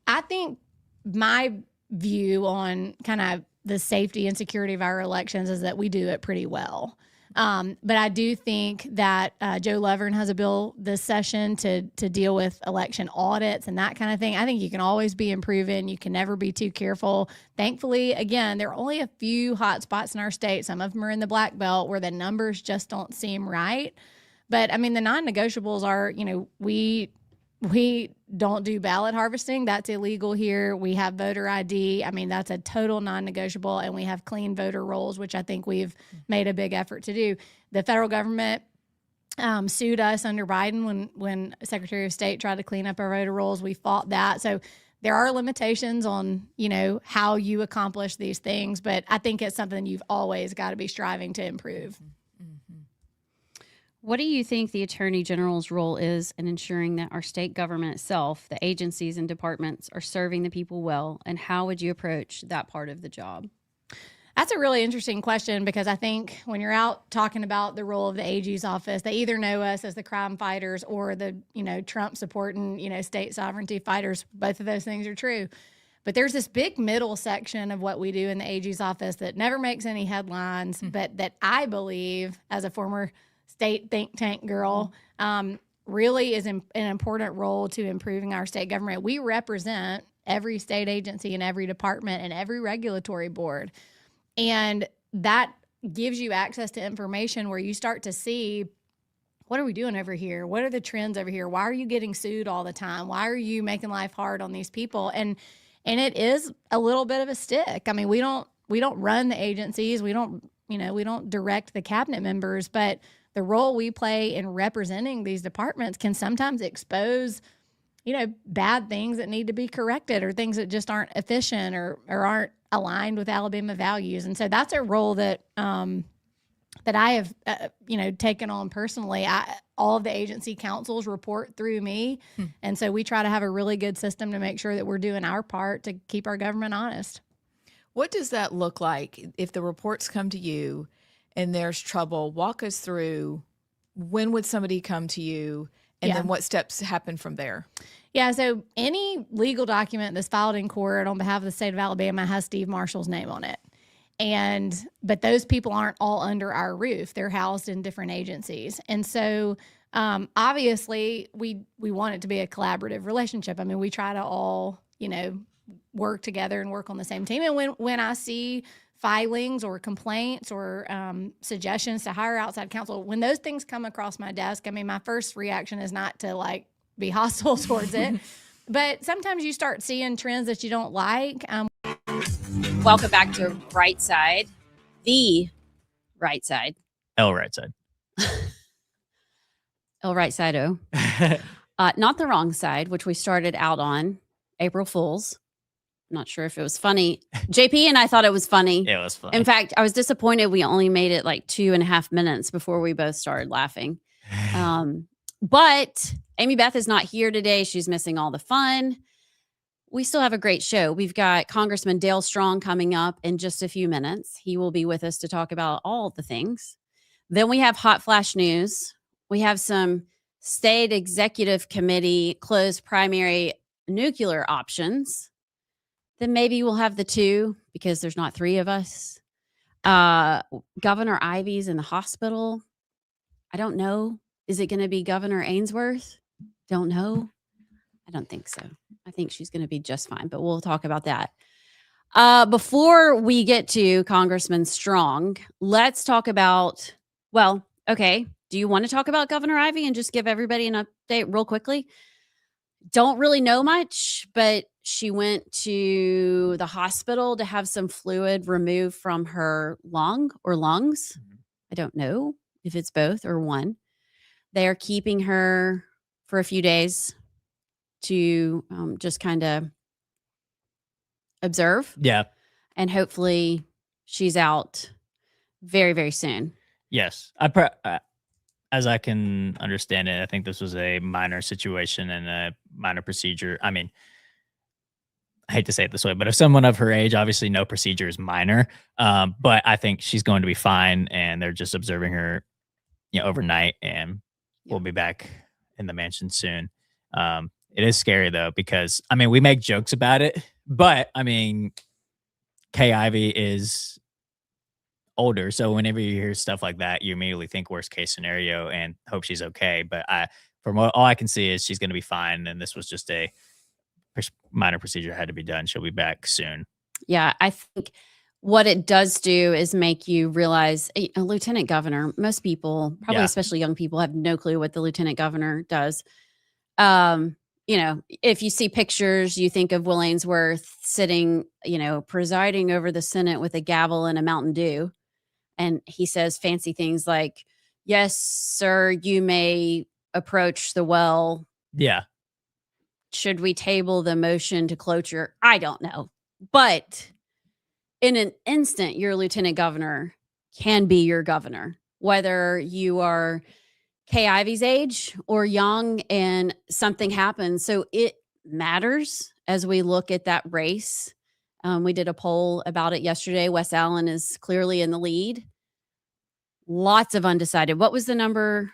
I think my view on kind of the safety and security of our elections is that we do it pretty well. But I do think that Joe Lovern has a bill this session to deal with election audits and that kind of thing. I think you can always be improving. You can never be too careful. Thankfully, again, there are only a few hot spots in our state. Some of them are in the Black Belt where the numbers just don't seem right. But, I mean, the non-negotiables are, we don't do ballot harvesting. That's illegal here. We have voter ID. I mean, that's a total non-negotiable. And we have clean voter rolls, which I think we've made a big effort to do. The federal government sued us under Biden when Secretary of State tried to clean up our voter rolls. We fought that. So there are limitations on, how you accomplish these things. But I think it's something you've always got to be striving to improve. What do you think the Attorney General's role is in ensuring that our state government itself, the agencies and departments, are serving the people well? And how would you approach that part of the job? That's a really interesting question because I think when you're out talking about the role of the AG's office, they either know us as the crime fighters or the, Trump supporting, state sovereignty fighters. Both of those things are true. But there's this big middle section of what we do in the AG's office that never makes any headlines, but that I believe, as a former state think tank girl, really is an important role to improving our state government. We represent every state agency and every department and every regulatory board. And that gives you access to information where you start to see, what are we doing over here? What are the trends over here? Why are you getting sued all the time? Why are you making life hard on these people? And it is a little bit of a stick. I mean, we don't run the agencies. We don't direct the cabinet members, but the role we play in representing these departments can sometimes expose, bad things that need to be corrected or things that just aren't efficient or aren't aligned with Alabama values. And so that's a role that I have, taken on personally. All of the agency councils report through me. And so we try to have a really good system to make sure that we're doing our part to keep our government honest. What does that look like if the reports come to you and there's trouble? Walk us through, when would somebody come to you, and then what steps happen from there? Yeah, so any legal document that's filed in court on behalf of the state of Alabama has Steve Marshall's name on it. But those people aren't all under our roof. They're housed in different agencies. And so obviously we want it to be a collaborative relationship. I mean, we try to all, work together and work on the same team. And when I see filings or complaints or suggestions to hire outside counsel, when those things come across my desk, I mean, my first reaction is not to be hostile towards it. But sometimes you start seeing trends that you don't like. Welcome back to Rightside, the right side. L right side. El right side. Not the wrong side, which we started out on April Fools. I'm not sure if it was funny. JP and I thought it was funny. It was funny. In fact, I was disappointed we only made it 2.5 minutes before we both started laughing. But Amy Beth is not here today. She's missing all the fun. We still have a great show. We've got Congressman Dale Strong coming up in just a few minutes. He will be with us to talk about all the things. Then we have Hot Flash News. We have some state executive committee closed primary nuclear options. Then maybe we'll have the 2 because there's not 3 of us. Governor Ivey's in the hospital. I don't know. Is it going to be Governor Ainsworth? Don't know. I don't think so. I think she's going to be just fine, but we'll talk about that. Before we get to Congressman Strong, let's talk about, okay. Do you want to talk about Governor Ivey and just give everybody an update real quickly? Don't really know much, but she went to the hospital to have some fluid removed from her lung or lungs. I don't know if it's both or one. They are keeping her for a few days to just kind of observe. Yeah. And hopefully she's out very, very soon. Yes. As I can understand it, I think this was a minor situation and a minor procedure. I mean, I hate to say it this way, but if someone of her age, obviously no procedure is minor. But I think she's going to be fine, and they're just observing her, overnight, and we'll be back in the mansion soon. It is scary though, because we make jokes about it, but Kay Ivey is older, so whenever you hear stuff like that, you immediately think worst case scenario and hope she's okay. But from all I can see is she's going to be fine, and this was just a minor procedure had to be done. She'll be back soon. Yeah, I think what it does do is make you realize a lieutenant governor, most people, probably especially young people, have no clue what the lieutenant governor does. If you see pictures, you think of Will Ainsworth sitting, presiding over the Senate with a gavel and a Mountain Dew. And he says fancy things like, "Yes, sir, you may approach the well." Yeah. Should we table the motion to cloture? I don't know. But in an instant, your lieutenant governor can be your governor, whether you are Kay Ivey's age or young and something happens. So it matters as we look at that race. We did a poll about it yesterday. Wes Allen is clearly in the lead. Lots of undecided. What was the number?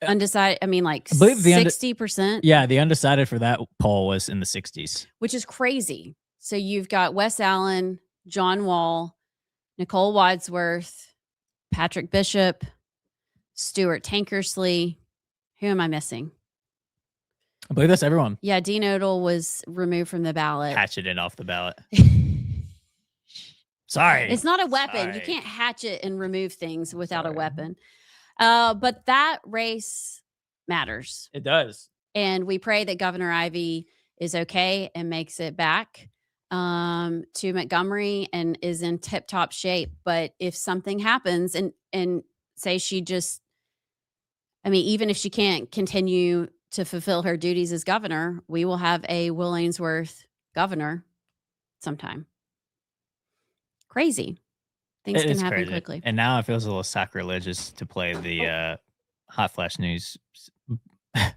Undecided. I believe 60%. Yeah, the undecided for that poll was in the 60s, which is crazy. So you've got Wes Allen, John Wall, Nicole Wadsworth, Patrick Bishop, Stuart Tankersley. Who am I missing? I believe that's everyone. Yeah, Dean Odle was removed from the ballot. Hatcheted off the ballot. Sorry. It's not a weapon. Sorry. You can't hatchet and remove things without a weapon. But that race matters. It does. And we pray that Governor Ivey is okay and makes it back to Montgomery and is in tip-top shape. But if something happens and say she just, even if she can't continue to fulfill her duties as governor, we will have a Will Ainsworth governor sometime. Crazy. Things can happen quickly. And now it feels a little sacrilegious to play the Hot Flash News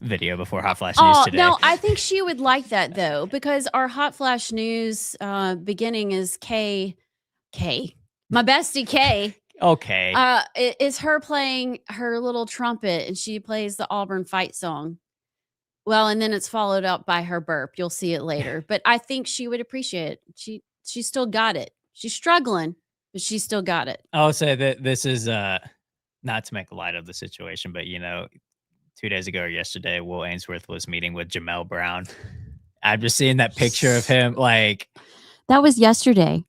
video before Hot Flash News today. No, I think she would like that though, because our Hot Flash News beginning is Kay. My bestie Kay. Okay. Is her playing her little trumpet, and she plays the Auburn fight song. Well, and then it's followed up by her burp. You'll see it later. But I think she would appreciate it. She still got it. She's struggling. but she still got it. I'll say that this is not to make light of the situation, but 2 days ago or yesterday, Will Ainsworth was meeting with Jamel Brown. I've just seen that picture of him, like That was yesterday.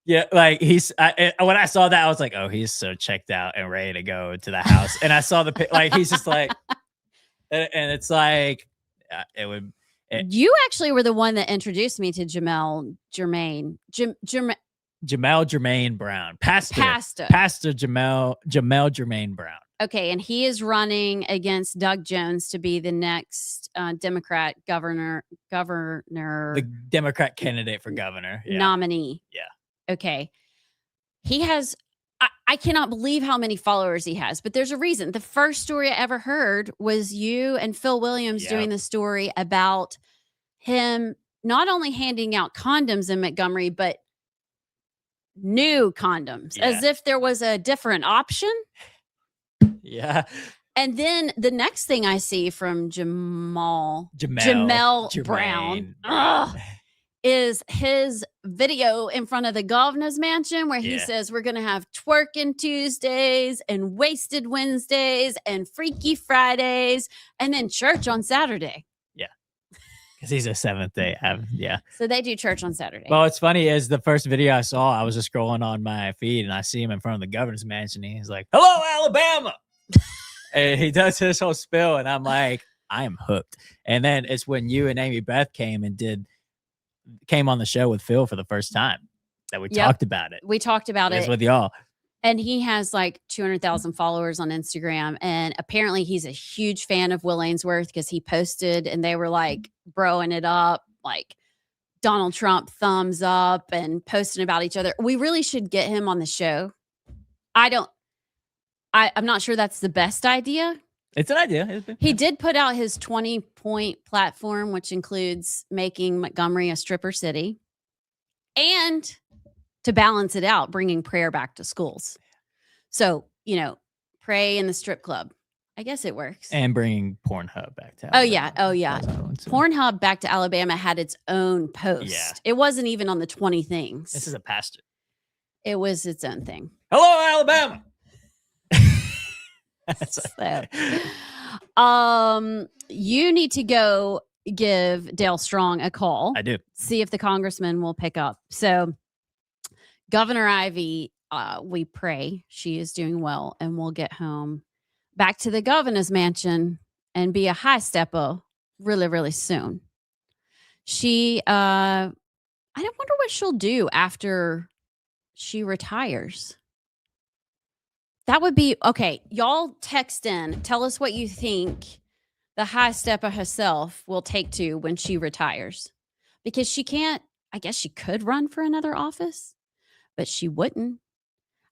yeah, like when I saw that, I was like, oh, he's so checked out and ready to go to the house. And I saw the like he's just like, and it's like You actually were the one that introduced me to Jamel Jermaine Brown, Pastor Jamel Jermaine Brown. Okay, and he is running against Doug Jones to be the next Democrat governor, the Democrat candidate for governor nominee. Yeah. Okay, he has. I cannot believe how many followers he has, but there's a reason. The first story I ever heard was you and Phil Williams doing the story about him not only handing out condoms in Montgomery, but new condoms, as if there was a different option. Yeah. And then the next thing I see from Jamel Brown is his video in front of the governor's mansion where he says we're going to have twerking Tuesdays and wasted Wednesdays and freaky Fridays and then church on Saturday. Yeah. Because he's a Seventh-day Adventist. So they do church on Saturday. Well, what's funny is the first video I saw, I was just scrolling on my feed and I see him in front of the governor's mansion. And he's like, hello, Alabama. And he does his whole spiel. And I'm like, I am hooked. And then it's when you and Amy Beth came on the show with Phil for the first time that we talked about it. We talked about it with y'all. And he has like 200,000 followers on Instagram. And apparently he's a huge fan of Will Ainsworth because he posted and they were like broing it up, like Donald Trump thumbs up and posting about each other. We really should get him on the show. I'm not sure that's the best idea. It's an idea. He did put out his 20-point platform, which includes making Montgomery a stripper city and to balance it out, bringing prayer back to schools. So, pray in the strip club. I guess it works. And bringing Pornhub back to Alabama. Oh, yeah. Pornhub back to Alabama had its own post. Yeah. It wasn't even on the 20 things. This is a pastor. It was its own thing. Hello, Alabama. You need to go give Dale Strong a call. I do. See if the congressman will pick up. So Governor Ivy, we pray she is doing well and will get home back to the governor's mansion and be a high stepper really, really soon. I wonder what she'll do after she retires. That would be okay. Y'all text in. Tell us what you think the high stepper herself will take to when she retires. Because she can't, I guess she could run for another office, but she wouldn't.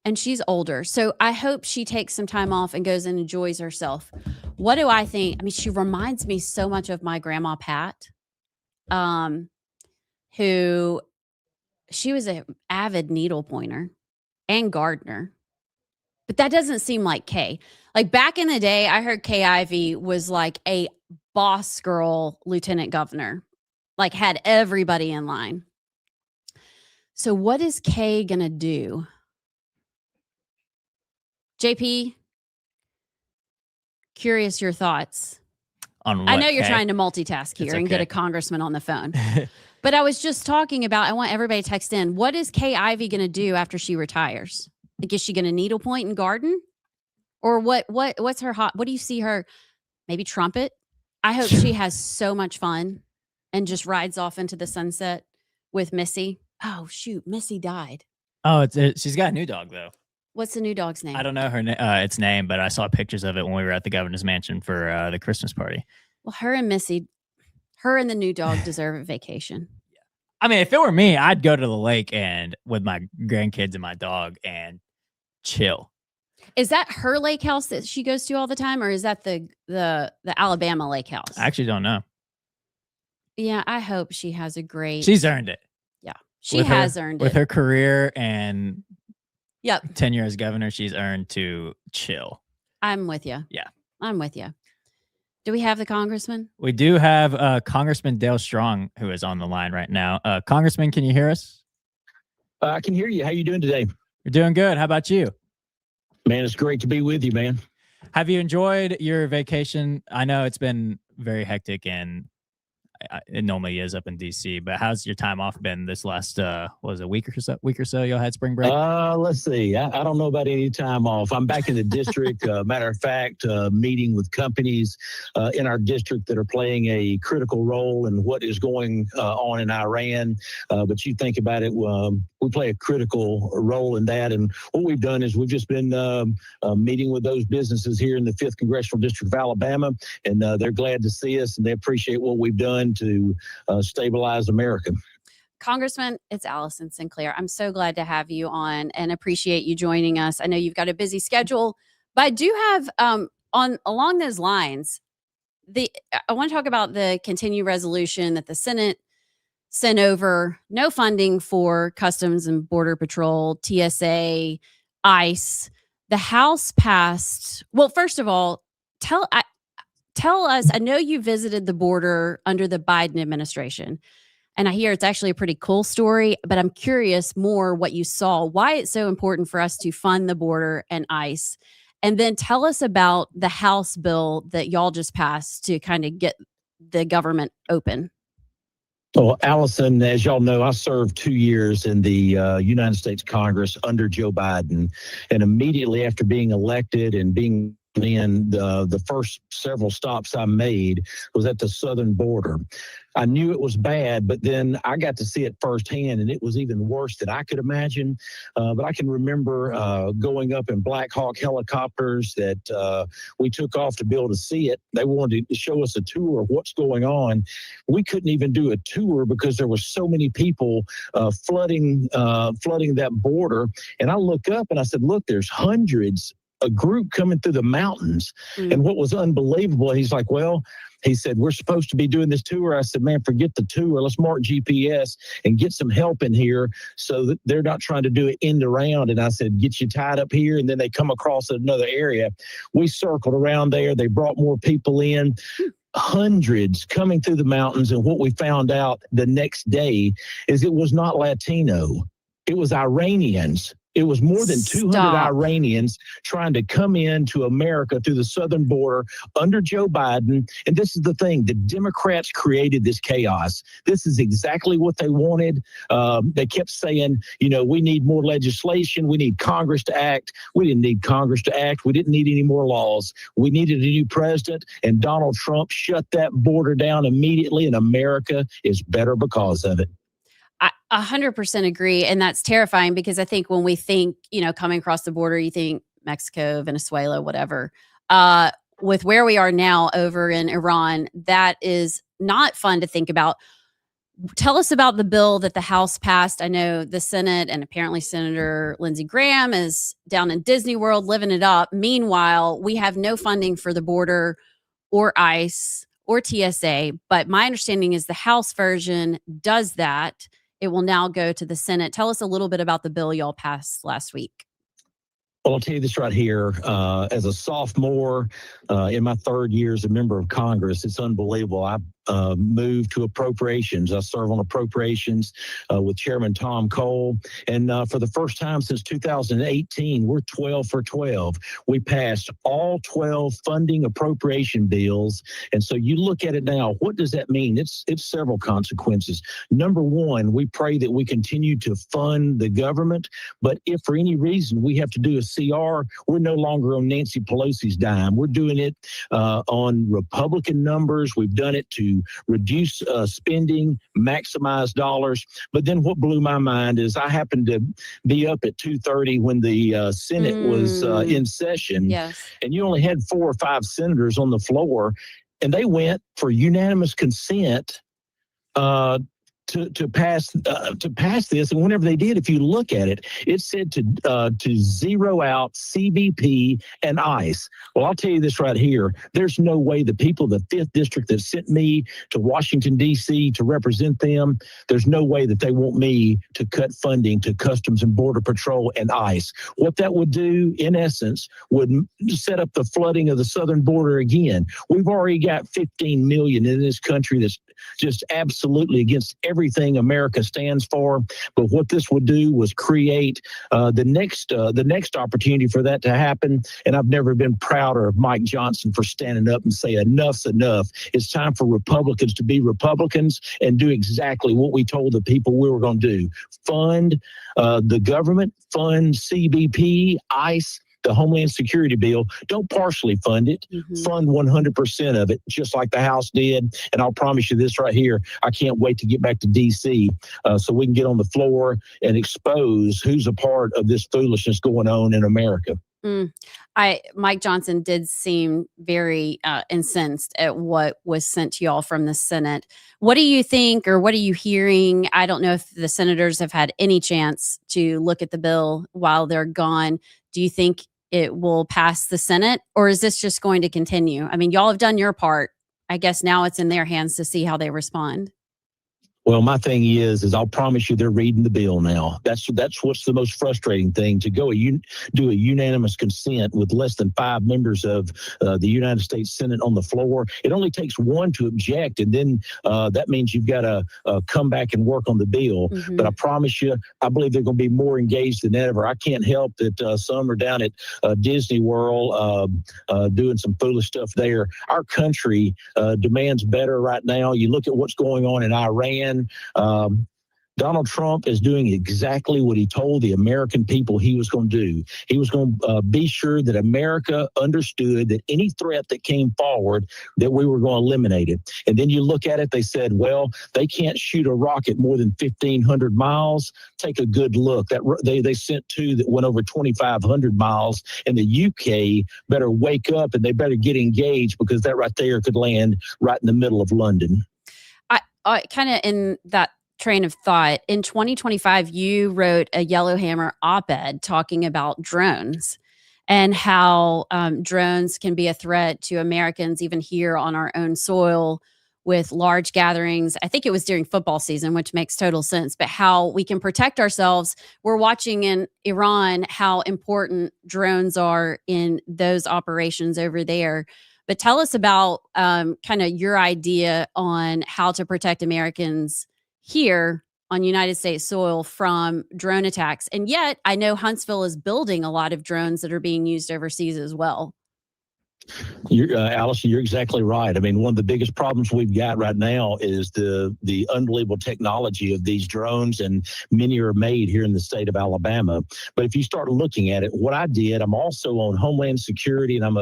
And she's older. So I hope she takes some time off and goes and enjoys herself. What do I think? I mean, she reminds me so much of my grandma Pat, who she was an avid needle pointer and gardener. But that doesn't seem like Kay. Like back in the day, I heard Kay Ivey was like a boss girl lieutenant governor, like had everybody in line. So what is Kay going to do? JP, curious your thoughts. On what, I know you're Kay? trying to multitask here and get a congressman on the phone. But I was just talking about, I want everybody to text in. What is Kay Ivey going to do after she retires? Like, is she going to needlepoint and garden? Or what's her hot? What do you see her? Maybe trumpet? I hope she has so much fun and just rides off into the sunset with Missy. Oh, shoot. Missy died. Oh, she's got a new dog, though. What's the new dog's name? I don't know its name, but I saw pictures of it when we were at the governor's mansion for the Christmas party. Well, her and the new dog deserve a vacation. I mean, if it were me, I'd go to the lake and with my grandkids and my dog and chill. Is that her lake house that she goes to all the time, or is that the Alabama lake house? I actually don't know. Yeah, I hope she has a great. She's earned it. Yeah, she has earned it with her career and. Yep. Tenure as governor, she's earned to chill. I'm with you. Yeah, I'm with you. Do we have the congressman? We do have Congressman Dale Strong, who is on the line right now. Congressman, can you hear us? I can hear you. How are you doing today? We're doing good. How about you? Man, it's great to be with you, man. Have you enjoyed your vacation? I know it's been very hectic and it normally is up in DC, but how's your time off been this last, was it a week or so y'all had spring break? Let's see. I don't know about any time off. I'm back in the district. Matter of fact, meeting with companies in our district that are playing a critical role in what is going on in Iran. But you think about it, we play a critical role in that. And what we've done is we've just been meeting with those businesses here in the 5th Congressional District of Alabama, and they're glad to see us and they appreciate what we've done to stabilize America. Congressman, it's Allison Sinclair. I'm so glad to have you on and appreciate you joining us. I know you've got a busy schedule, but I do have along those lines, I want to talk about the continued resolution that the Senate sent over, no funding for Customs and Border Patrol, TSA, ICE. The House passed. Well, first of all, tell us, I know you visited the border under the Biden administration, and I hear it's actually a pretty cool story, but I'm curious more what you saw, why it's so important for us to fund the border and ICE. And then tell us about the House bill that y'all just passed to kind of get the government open. Well, Allison, as y'all know, I served 2 years in the United States Congress under Joe Biden. And immediately after being elected and being in the first several stops I made was at the southern border. I knew it was bad, but then I got to see it firsthand, and it was even worse than I could imagine. But I can remember going up in Black Hawk helicopters that we took off to be able to see it. They wanted to show us a tour of what's going on. We couldn't even do a tour because there were so many people flooding that border. And I look up and I said, look, there's hundreds, a group coming through the mountains. And what was unbelievable, he's like, well, he said, we're supposed to be doing this tour. I said, man, forget the tour. Let's mark GPS and get some help in here so that they're not trying to do it end around. And I said, get you tied up here. And then they come across another area. We circled around there. They brought more people in. Hundreds coming through the mountains. And what we found out the next day is it was not Latino. It was Iranians. It was more than 200 Iranians trying to come into America through the southern border under Joe Biden. And this is the thing, the Democrats created this chaos. This is exactly what they wanted. They kept saying, you know, we need more legislation. We need Congress to act. We didn't need Congress to act. We didn't need any more laws. We needed a new president. And Donald Trump shut that border down immediately. And America is better because of it. I 100% agree. And that's terrifying because I think when we think, you know, coming across the border, you think Mexico, Venezuela, whatever. With where we are now over in Iran, that is not fun to think about. Tell us about the bill that the House passed. I know the Senate and apparently Senator Lindsey Graham is down in Disney World living it up. Meanwhile, we have no funding for the border or ICE or TSA. But my understanding is the House version does that. It will now go to the Senate. Tell us a little bit about the bill y'all passed last week. Well, I'll tell you this right here. As a sophomore in my third year as a member of Congress, it's unbelievable. I moved to appropriations. I serve on appropriations with Chairman Tom Cole. And for the first time since 2018, we're 12 for 12. We passed all 12 funding appropriation bills. And so you look at it now, what does that mean? It's several consequences. Number one, we pray that we continue to fund the government. But if for any reason we have to do a CR, we're no longer on Nancy Pelosi's dime. We're doing it on Republican numbers. We've done it to reduce spending, maximize dollars. But then what blew my mind is I happened to be up at 2:30 when the Senate was in session. Yes. And you only had 4 or 5 senators on the floor, and they went for unanimous consent to pass this. And whenever they did, if you look at it, it said to zero out CBP and ICE. Well, I'll tell you this right here. There's no way the people of the 5th District that sent me to Washington, D.C. to represent them, there's no way that they want me to cut funding to Customs and Border Patrol and ICE. What that would do, in essence, would set up the flooding of the southern border again. We've already got 15 million in this country that's just absolutely against everything America stands for. But what this would do was create the next opportunity for that to happen. And I've never been prouder of Mike Johnson for standing up and say enough's enough. It's time for Republicans to be Republicans and do exactly what we told the people we were going to do. Fund the government, fund CBP, ICE, the Homeland Security bill. Don't partially fund it. Fund 100% of it, just like the House did. And I'll promise you this right here, I can't wait to get back to D.C. So we can get on the floor and expose who's a part of this foolishness going on in America. Mike Johnson did seem very incensed at what was sent to y'all from the Senate. What do you think, or what are you hearing? I don't know if the senators have had any chance to look at the bill while they're gone. Do you think it will pass the Senate, or is this just going to continue? I mean, y'all have done your part. I guess now it's in their hands to see how they respond. Well, my thing is I'll promise you they're reading the bill now. That's what's the most frustrating thing, to go do a unanimous consent with less than 5 members of the United States Senate on the floor. It only takes one to object, and then that means you've got to come back and work on the bill. But I promise you, I believe they're going to be more engaged than ever. I can't help that some are down at Disney World doing some foolish stuff there. Our country demands better right now. You look at what's going on in Iran. Donald Trump is doing exactly what he told the American people he was going to do. He was going to be sure that America understood that any threat that came forward, that we were going to eliminate it. And then you look at it, they said, well, they can't shoot a rocket more than 1,500 miles. Take a good look. They sent 2 that went over 2,500 miles, and the UK better wake up and they better get engaged, because that right there could land right in the middle of London. I kind of in that train of thought, in 2025, you wrote a Yellowhammer op-ed talking about drones and how drones can be a threat to Americans, even here on our own soil, with large gatherings. I think it was during football season, which makes total sense, but how we can protect ourselves. We're watching in Iran how important drones are in those operations over there. But tell us about kind of your idea on how to protect Americans here on United States soil from drone attacks. And yet I know Huntsville is building a lot of drones that are being used overseas as well. Allison, you're exactly right. I mean, one of the biggest problems we've got right now is the unbelievable technology of these drones, and many are made here in the state of Alabama. But if you start looking at it, what I did, I'm also on Homeland Security, and I'm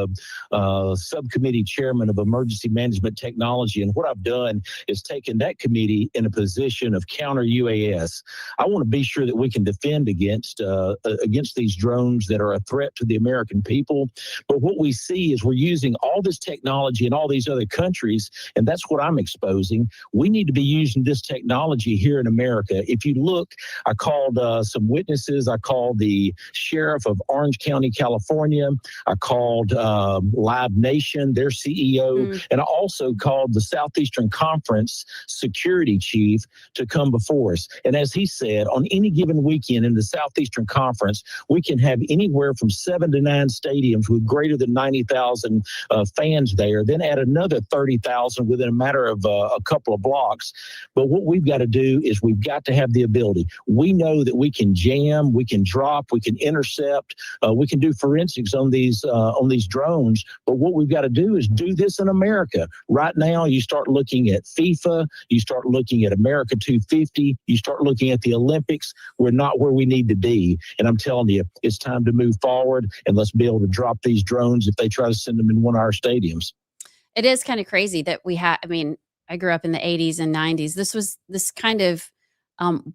a subcommittee chairman of Emergency Management Technology. And what I've done is taken that committee in a position of counter UAS. I want to be sure that we can defend against these drones that are a threat to the American people. But what we see is we're using all this technology in all these other countries, and that's what I'm exposing. We need to be using this technology here in America. If you look, I called some witnesses. I called the sheriff of Orange County, California. I called Live Nation, their CEO, and I also called the Southeastern Conference security chief to come before us. And as he said, on any given weekend in the Southeastern Conference, we can have anywhere from 7 to 9 stadiums with greater than 90,000 fans there, then add another 30,000 within a matter of a couple of blocks. But what we've got to do is we've got to have the ability. We know that we can jam, we can drop, we can intercept, we can do forensics on these drones. But what we've got to do is do this in America. Right now, you start looking at FIFA, you start looking at America 250, you start looking at the Olympics. We're not where we need to be. And I'm telling you, it's time to move forward, and let's be able to drop these drones if they try to send them in one of our stadiums. It is kind of crazy that we have, I mean, I grew up in the 80s and 90s. This kind of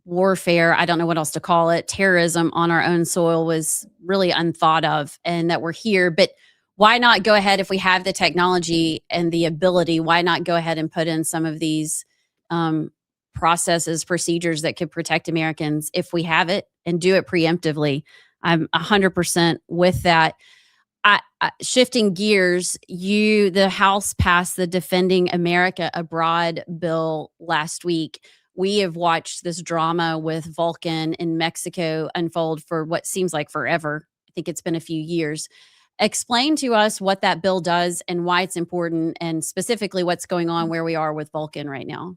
warfare, I don't know what else to call it, terrorism on our own soil was really unthought of, and that we're here. But why not go ahead, if we have the technology and the ability, why not go ahead and put in some of these processes, procedures that could protect Americans if we have it, and do it preemptively? I'm 100% with that. Shifting gears, the House passed the Defending America Abroad bill last week. We have watched this drama with Vulcan in Mexico unfold for what seems like forever. I think it's been a few years. Explain to us what that bill does and why it's important, and specifically what's going on where we are with Vulcan right now.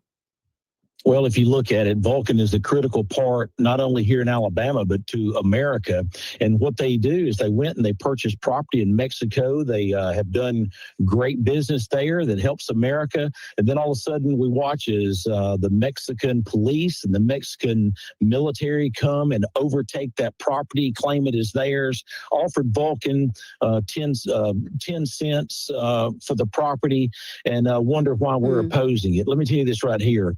Well, if you look at it, Vulcan is a critical part, not only here in Alabama, but to America. And what they do is they went and they purchased property in Mexico. They have done great business there that helps America. And then all of a sudden we watch as the Mexican police and the Mexican military come and overtake that property, claim it as theirs, offered Vulcan 10 cents for the property, and wonder why we're opposing it. Let me tell you this right here.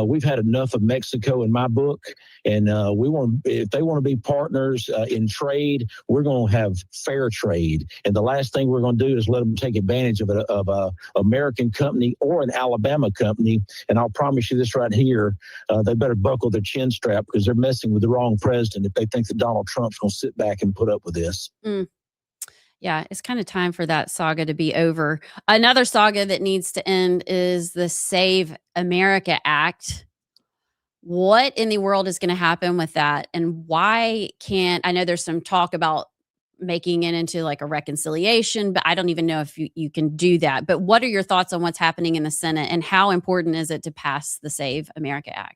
We've had enough of Mexico in my book, and we want, if they want to be partners in trade, we're going to have fair trade. And the last thing we're going to do is let them take advantage of a American company or an Alabama company. And I'll promise you this right here, they better buckle their chin strap, because they're messing with the wrong president if they think that Donald Trump's going to sit back and put up with this. Yeah, it's kind of time for that saga to be over. Another saga that needs to end is the Save America Act. What in the world is going to happen with that? And why can't, I know there's some talk about making it into like a reconciliation, but I don't even know if you can do that. But what are your thoughts on what's happening in the Senate, and how important is it to pass the Save America Act?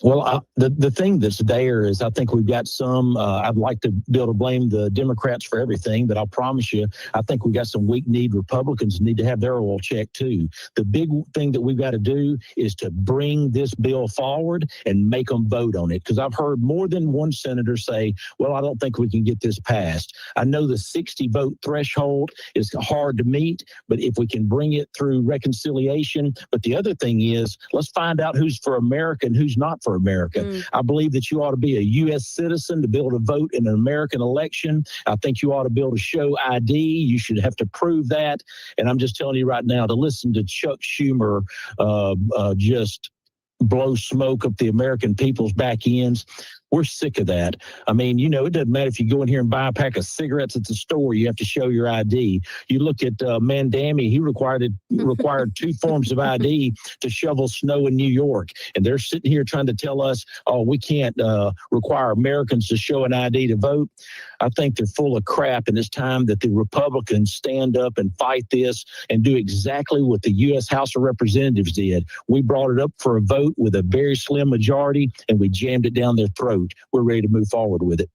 Well, the thing that's there is I think we've got some, I'd like to be able to blame the Democrats for everything, but I'll promise you, I think we got some weak-kneed Republicans need to have their oil checked too. The big thing that we've got to do is to bring this bill forward and make them vote on it. Because I've heard more than one senator say, well, I don't think we can get this passed. I know the 60 vote threshold is hard to meet, but if we can bring it through reconciliation. But the other thing is, let's find out who's for America and who's not for America. I believe that you ought to be a U.S. citizen to be able to vote in an American election. I think you ought to be able to show ID. You should have to prove that. And I'm just telling you right now, to listen to Chuck Schumer just blow smoke up the American people's back ends, we're sick of that. I mean, you know, it doesn't matter if you go in here and buy a pack of cigarettes at the store, you have to show your ID. You look at Mandami, he required 2 forms of ID to shovel snow in New York. And they're sitting here trying to tell us, oh, we can't require Americans to show an ID to vote. I think they're full of crap, and it's time that the Republicans stand up and fight this and do exactly what the U.S. House of Representatives did. We brought it up for a vote with a very slim majority, and we jammed it down their throat. We're ready to move forward with it.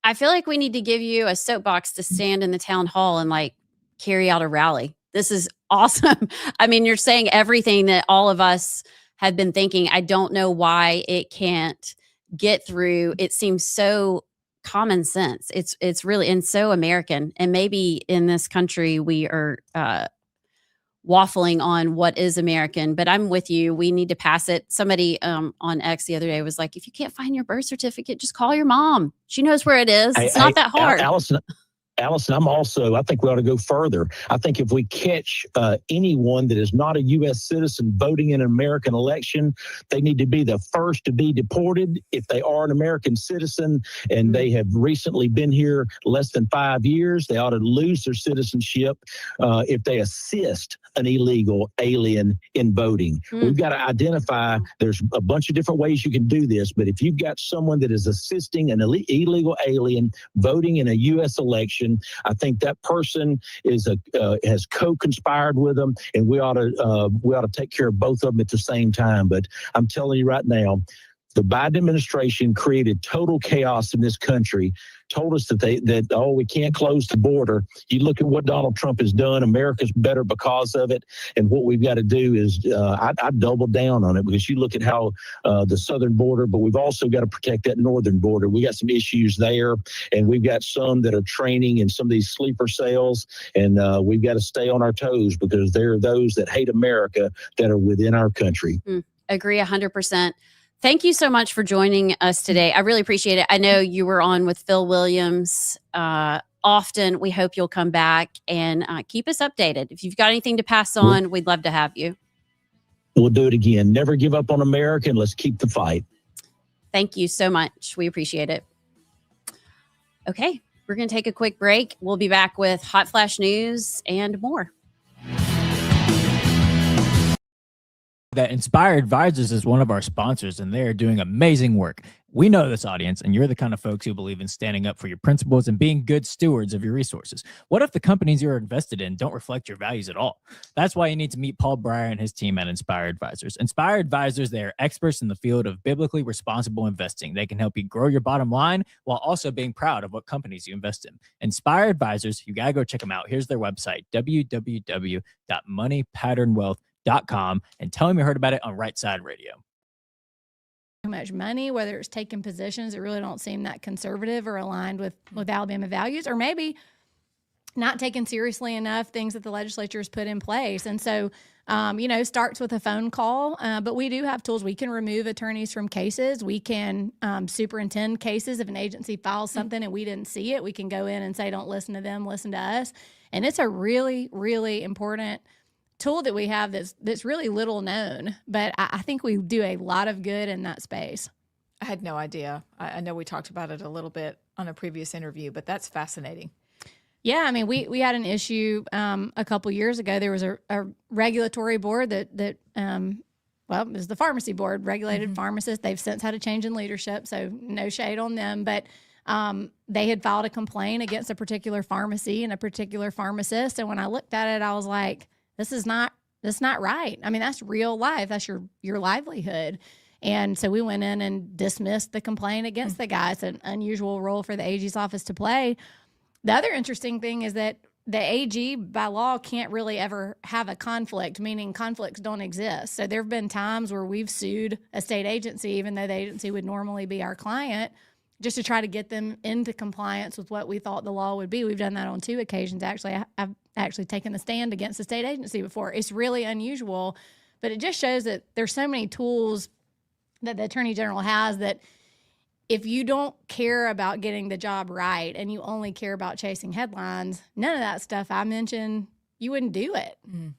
I feel like we need to give you a soapbox to stand in the town hall and like carry out a rally. This is awesome. I mean, you're saying everything that all of us have been thinking. I don't know why it can't get through. It seems so common sense. It's really, and so American. And maybe in this country we are waffling on what is American, but I'm with you. We need to pass it. Somebody on X the other day was like, if you can't find your birth certificate, just call your mom. She knows where it is. It's not that hard. Allison, I think we ought to go further. I think if we catch anyone that is not a U.S. citizen voting in an American election, they need to be the first to be deported. If they are an American citizen and they have recently been here less than 5 years, they ought to lose their citizenship if they assist an illegal alien in voting. We've got to identify, there's a bunch of different ways you can do this, but if you've got someone that is assisting an illegal alien voting in a U.S. election, I think that person is has co-conspired with them, and we ought to take care of both of them at the same time. But I'm telling you right now, the Biden administration created total chaos in this country, told us that we can't close the border. You look at what Donald Trump has done, America's better because of it. And what we've got to do is I double down on it, because you look at how the southern border, but we've also got to protect that northern border. We got some issues there, and we've got some that are training in some of these sleeper cells, and we've got to stay on our toes, because there are those that hate America that are within our country. Agree 100%. Thank you so much for joining us today. I really appreciate it. I know you were on with Phil Williams often. We hope you'll come back and keep us updated. If you've got anything to pass on, we'd love to have you. We'll do it again. Never give up on America, and let's keep the fight. Thank you so much. We appreciate it. Okay, we're going to take a quick break. We'll be back with Hot Flash News and more. that Inspire Advisors is one of our sponsors, and they're doing amazing work. We know this audience, and you're the kind of folks who believe in standing up for your principles and being good stewards of your resources. What if the companies you're invested in don't reflect your values at all? That's why you need to meet Paul Breyer and his team at Inspire Advisors. Inspire Advisors, they are experts in the field of biblically responsible investing. They can help you grow your bottom line while also being proud of what companies you invest in. Inspire Advisors, you got to go check them out. Here's their website, www.moneypatternwealth.com, and tell them you heard about it on Rightside Radio. Too much money, whether it's taking positions that really don't seem that conservative or aligned with Alabama values, or maybe not taking seriously enough things that the legislature has put in place. And so, starts with a phone call, but we do have tools. We can remove attorneys from cases. We can superintend cases. If an agency files something and we didn't see it, we can go in and say, don't listen to them, listen to us. And it's a really, really important tool that we have that's really little known, but I think we do a lot of good in that space. I had no idea. I know we talked about it a little bit on a previous interview, but that's fascinating. Yeah, I mean, we had an issue a couple years ago. There was a regulatory board that it was the pharmacy board, regulated pharmacists. They've since had a change in leadership, so no shade on them, but they had filed a complaint against a particular pharmacy and a particular pharmacist. And when I looked at it, I was like, that's not right. I mean, that's real life. That's your livelihood. And so we went in and dismissed the complaint against the guy. It's an unusual role for the AG's office to play. The other interesting thing is that the AG by law can't really ever have a conflict, meaning conflicts don't exist. So there have been times where we've sued a state agency, even though the agency would normally be our client, just to try to get them into compliance with what we thought the law would be. We've done that on 2 occasions. Actually, I've actually taken the stand against a state agency before. It's really unusual, but it just shows that there's so many tools that the Attorney General has that if you don't care about getting the job right and you only care about chasing headlines, none of that stuff I mentioned, you wouldn't do it. I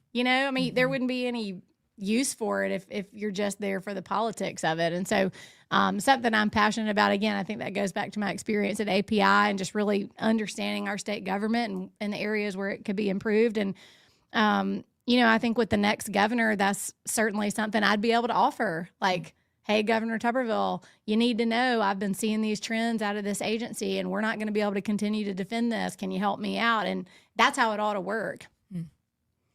mean, there wouldn't be any use for it if you're just there for the politics of it. And so something I'm passionate about, again, I think that goes back to my experience at API and just really understanding our state government and the areas where it could be improved. And, I think with the next governor, that's certainly something I'd be able to offer. Like, hey, Governor Tuberville, you need to know I've been seeing these trends out of this agency and we're not going to be able to continue to defend this. Can you help me out? And that's how it ought to work.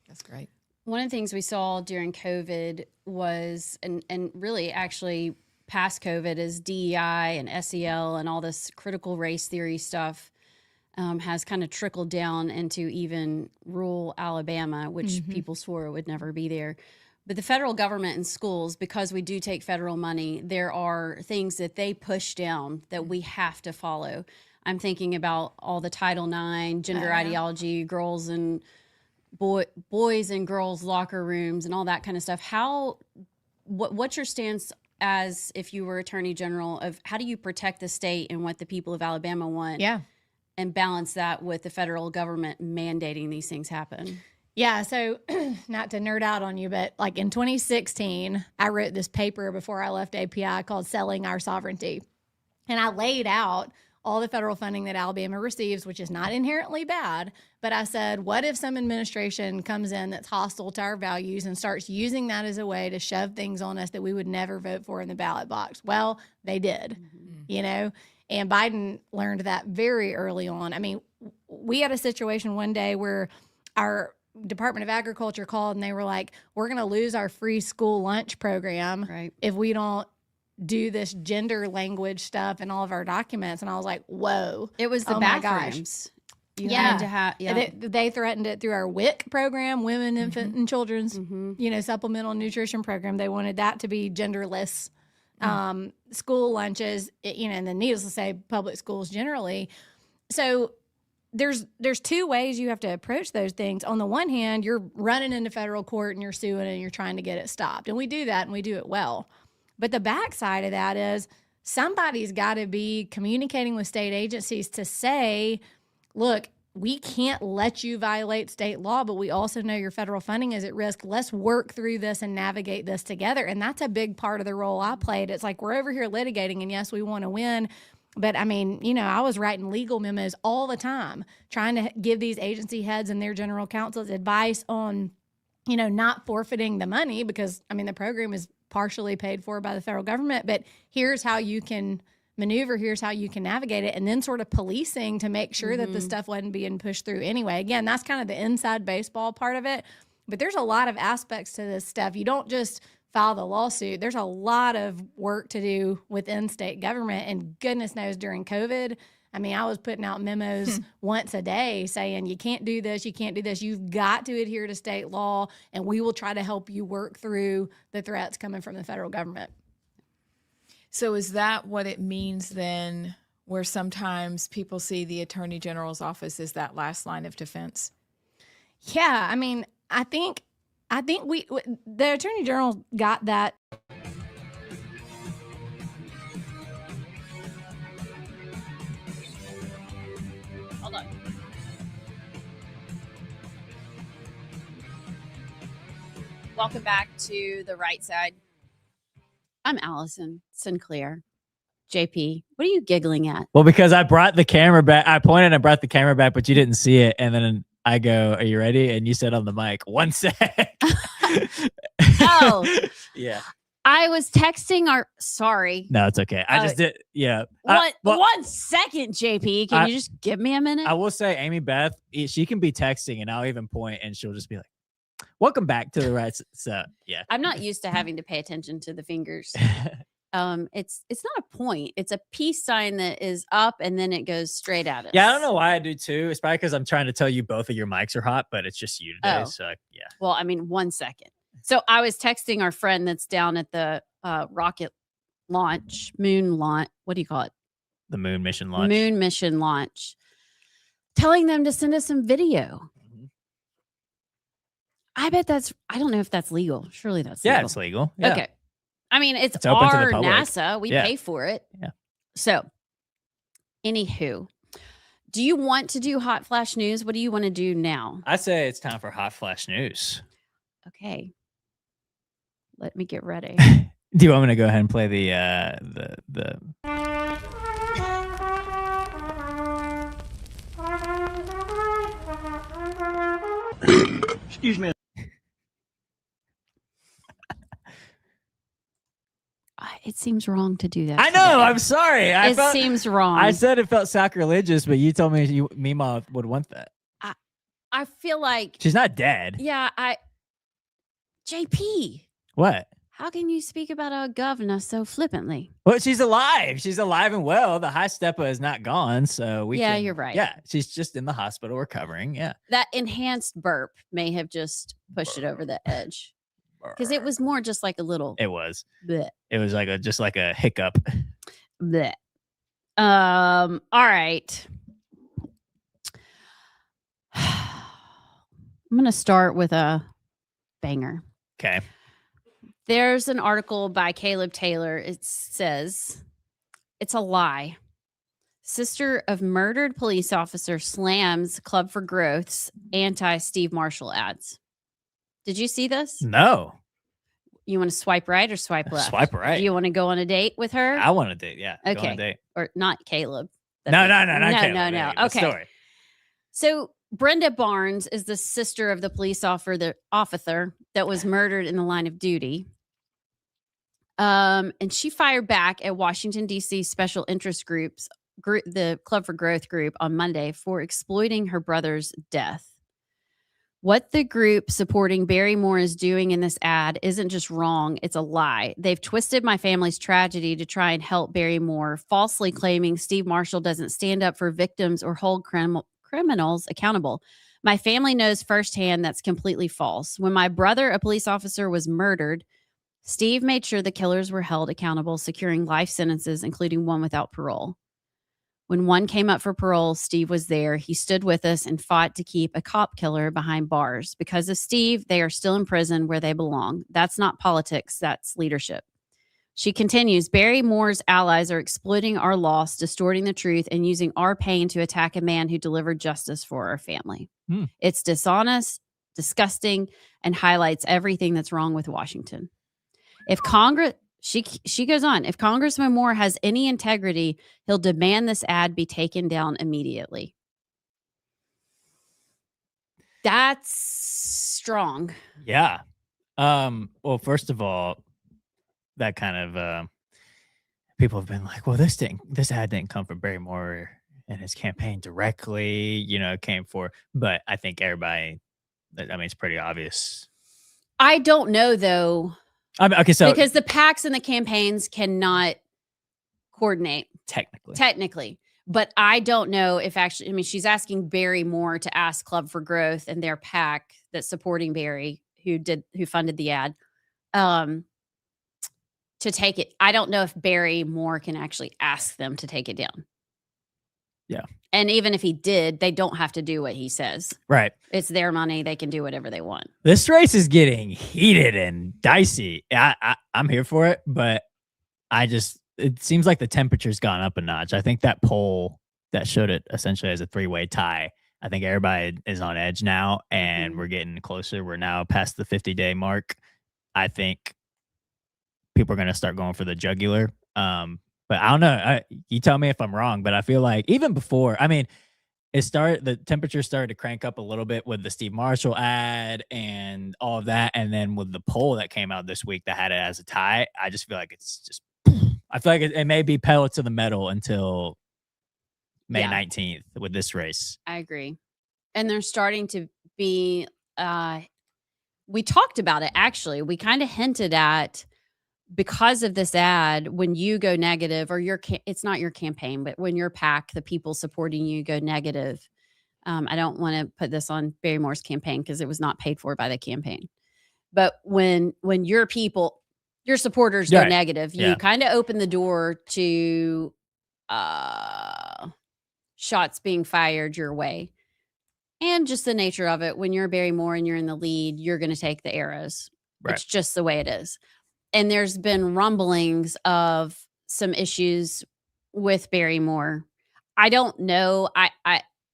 That's great. One of the things we saw during COVID was, and really actually past COVID, is DEI and SEL and all this critical race theory stuff has kind of trickled down into even rural Alabama, which people swore it would never be there. But the federal government and schools, because we do take federal money, there are things that they push down that we have to follow. I'm thinking about all the Title IX, gender ideology, girls and boys and girls locker rooms and all that kind of stuff. What's your stance as if you were Attorney General of how do you protect the state and what the people of Alabama want? Yeah. And balance that with the federal government mandating these things happen? Yeah, so not to nerd out on you, but like in 2016, I wrote this paper before I left API called Selling Our Sovereignty. And I laid out all the federal funding that Alabama receives, which is not inherently bad. But I said, what if some administration comes in that's hostile to our values and starts using that as a way to shove things on us that we would never vote for in the ballot box? Well, they did, and Biden learned that very early on. I mean, we had a situation one day where our Department of Agriculture called and they were like, we're going to lose our free school lunch program if we don't do this gender language stuff in all of our documents. And I was like, whoa. It was the bathrooms. You had to have, They threatened it through our WIC program, Women, Infant, and Children's, supplemental nutrition program. They wanted that to be genderless school lunches, and then needless to say, public schools generally. So there's 2 ways you have to approach those things. On the one hand, you're running into federal court and you're suing and you're trying to get it stopped. And we do that and we do it well. But the backside of that is somebody's got to be communicating with state agencies to say, look, we can't let you violate state law, but we also know your federal funding is at risk. Let's work through this and navigate this together. And that's a big part of the role I played. It's like we're over here litigating, and yes, we want to win. But I mean, I was writing legal memos all the time, trying to give these agency heads and their general counsels advice on not forfeiting the money because, I mean, the program is partially paid for by the federal government, but here's how you can maneuver, here's how you can navigate it, and then sort of policing to make sure that the stuff wasn't being pushed through anyway. Again, that's kind of the inside baseball part of it, but there's a lot of aspects to this stuff. You don't just file the lawsuit. There's a lot of work to do within state government, and goodness knows during COVID, I mean, I was putting out memos once a day saying, you can't do this, you can't do this. You've got to adhere to state law, and we will try to help you work through the threats coming from the federal government. So is that what it means then, where sometimes people see the Attorney General's office as that last line of defense? Yeah, I mean, I think the Attorney General got that. Hold on. Welcome back to the Right Side. I'm Allison Sinclair. JP, what are you giggling at? Well, because I brought the camera back. I pointed and brought the camera back, but you didn't see it. And then I go, "Are you ready?" And you said on the mic, "1 sec." Oh, yeah. I was texting our. Sorry. No, it's okay. I just did. Yeah. What? 1 second, JP. Can you just give me a minute? I will say, Amy Beth, she can be texting, and I'll even point, and she'll just be like, "Welcome back to the right." So yeah. I'm not used to having to pay attention to the fingers. It's not a point. It's a peace sign that is up and then it goes straight at us. Yeah, I don't know why I do too. It's probably because I'm trying to tell you both of your mics are hot, but it's just you today. Oh. So yeah. Well, I mean, 1 second. So I was texting our friend that's down at the rocket launch, moon launch. What do you call it? The moon mission launch. Moon mission launch. Telling them to send us some video. I bet I don't know if that's legal. Surely that's legal. Yeah, it's legal. Yeah. Okay. I mean, it's open to the our public. NASA. We pay for it. Yeah. So, anywho, do you want to do hot flash news? What do you want to do now? I say it's time for hot flash news. Okay. Let me get ready. Do you want me to go ahead and play the Excuse me. It seems wrong to do that. I know. I'm sorry. It seems wrong. I said it felt sacrilegious, but you told me Mima would want that. I feel like She's not dead. Yeah, JP. What? How can you speak about our governor so flippantly? Well, she's alive. She's alive and well. The high stepper is not gone, so you're right. Yeah, she's just in the hospital recovering. Yeah. That enhanced burp may have just pushed it over the edge. Because it was more just like a little. It was. Bleh. It was like just like a hiccup. Bleh. All right. I'm going to start with a banger. Okay. There's an article by Caleb Taylor. It says, it's a lie. Sister of murdered police officer slams Club for Growth's anti-Steve Marshall ads. Did you see this? No. You want to swipe right or swipe left? Swipe right. Do you want to go on a date with her? I want a date. Yeah. Okay. Go on a date. Or not Caleb. No, not Caleb. No. The Okay. story. So Brenda Barnes is the sister of the police officer that was murdered in the line of duty. And she fired back at Washington, D.C. special interest group, the Club for Growth group, on Monday for exploiting her brother's death. What the group supporting Barry Moore is doing in this ad isn't just wrong, it's a lie. They've twisted my family's tragedy to try and help Barry Moore, falsely claiming Steve Marshall doesn't stand up for victims or hold criminals accountable. My family knows firsthand that's completely false. When my brother, a police officer, was murdered, Steve made sure the killers were held accountable, securing life sentences, including one without parole. When one came up for parole, Steve was there. He stood with us and fought to keep a cop killer behind bars. Because of Steve, they are still in prison where they belong. That's not politics, that's leadership. She continues, Barry Moore's allies are exploiting our loss, distorting the truth, and using our pain to attack a man who delivered justice for our family. It's dishonest, disgusting, and highlights everything that's wrong with Washington. If Congress... She goes on, if Congressman Moore has any integrity, he'll demand this ad be taken down immediately. That's strong. Yeah. Well, first of all, that kind of people have been like, well, this ad didn't come from Barry Moore and his campaign directly, it came but I think everybody, it's pretty obvious. I don't know though. Okay, so because the PACs and the campaigns cannot coordinate technically, but I don't know if actually, she's asking Barry Moore to ask Club for Growth and their PAC that's supporting Barry, who funded the ad, to take it. I don't know if Barry Moore can actually ask them to take it down. Yeah. And even if he did, they don't have to do what he says. Right. It's their money. They can do whatever they want. This race is getting heated and dicey. I'm here for it, but it seems like the temperature's gone up a notch. I think that poll that showed it essentially as a 3-way tie, I think everybody is on edge now, and we're getting closer. We're now past the 50-day mark. I think people are going to start going for the jugular. But I don't know. You tell me if I'm wrong, but I feel like even before, the temperature started to crank up a little bit with the Steve Marshall ad and all of that. And then with the poll that came out this week that had it as a tie, I just feel like I feel like it may be pedal to the metal until May 19th with this race. I agree. And they're starting to be, we talked about it actually. We kind of hinted at, because of this ad, when you go negative, or it's not your campaign, but when your PAC, the people supporting you, go negative. I don't want to put this on Barry Moore's campaign because it was not paid for by the campaign. But when your people, your supporters go negative, you kind of open the door to shots being fired your way. And just the nature of it, when you're Barry Moore and you're in the lead, you're going to take the arrows. Right. It's just the way it is. And there's been rumblings of some issues with Barry Moore. I don't know.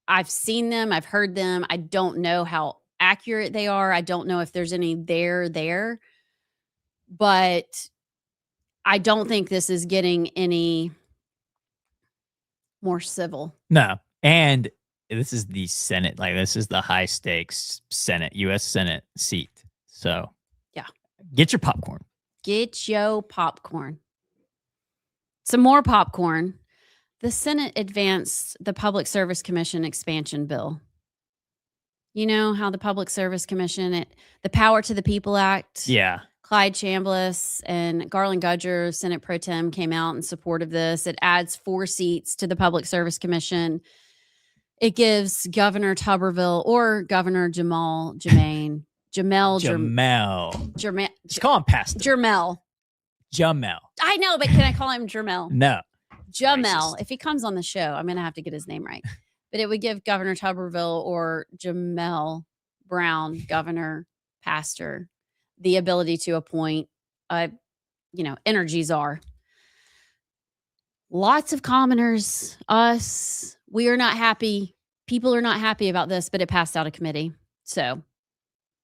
I've seen them. I've heard them. I don't know how accurate they are. I don't know if there's any there. But I don't think this is getting any more civil. No. And this is the Senate. Like, this is the high stakes Senate, U.S. Senate seat. So, yeah. Get your popcorn. Get your popcorn. Some more popcorn. The Senate advanced the Public Service Commission expansion bill. You know how the Public Service Commission, the Power to the People Act. Yeah. Clyde Chambliss and Garland Gudger, Senate Pro Tem, came out in support of this. It adds 4 seats to the Public Service Commission. It gives Governor Tuberville or Governor Jamel. Just call him Pastor. Jamel. I know, but can I call him Jamel? No. Jamel. Racist. If he comes on the show, I'm going to have to get his name right. But it would give Governor Tuberville or Jamel Brown, governor, pastor, the ability to appoint energy czar. Lots of commoners, us, we are not happy. People are not happy about this, but it passed out of committee. So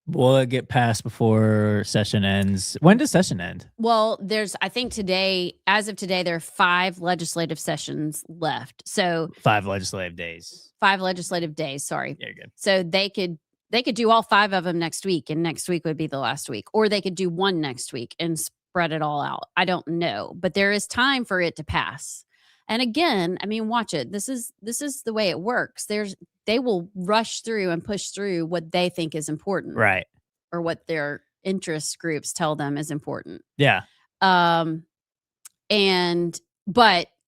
will it get passed before session ends? When does session end? Well, I think today, as of today, there are 5 legislative sessions left. So 5 legislative days. 5 legislative days. Sorry. Yeah, good. So they could do all 5 of them next week, and next week would be the last week, or they could do one next week and spread it all out. I don't know, but there is time for it to pass. And again, watch it. This is the way it works. They will rush through and push through what they think is important. Right. Or what their interest groups tell them is important. Yeah. But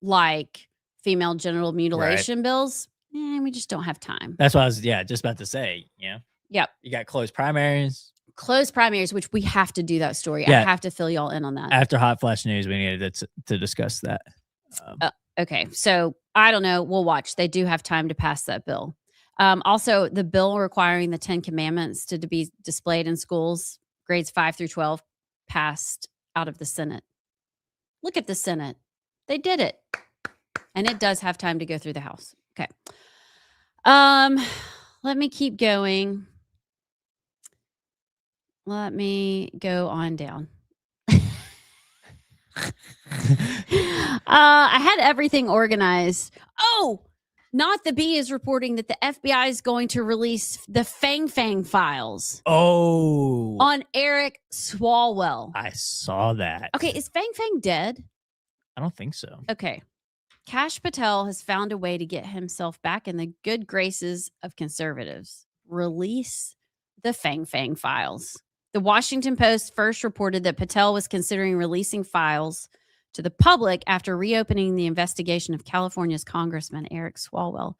like female genital mutilation bills, we just don't have time. That's what I was just about to say. Yep. You got closed primaries, which we have to do that story. Yeah. I have to fill y'all in on that. After Hot Flash News, we needed to discuss that. Okay. So I don't know. We'll watch. They do have time to pass that bill. Also, the bill requiring the 10 Commandments to be displayed in schools, grades 5 through 12, passed out of the Senate. Look at the Senate. They did it. And it does have time to go through the House. Okay. Let me keep going. Let me go on down. I had everything organized. Oh, Not the Bee is reporting that the FBI is going to release the Fang Fang files Oh, on Eric Swalwell. I saw that. Okay, is Fang Fang dead? I don't think so. Okay. Kash Patel has found a way to get himself back in the good graces of conservatives. Release the Fang Fang files. The Washington Post first reported that Patel was considering releasing files to the public after reopening the investigation of California's Congressman Eric Swalwell,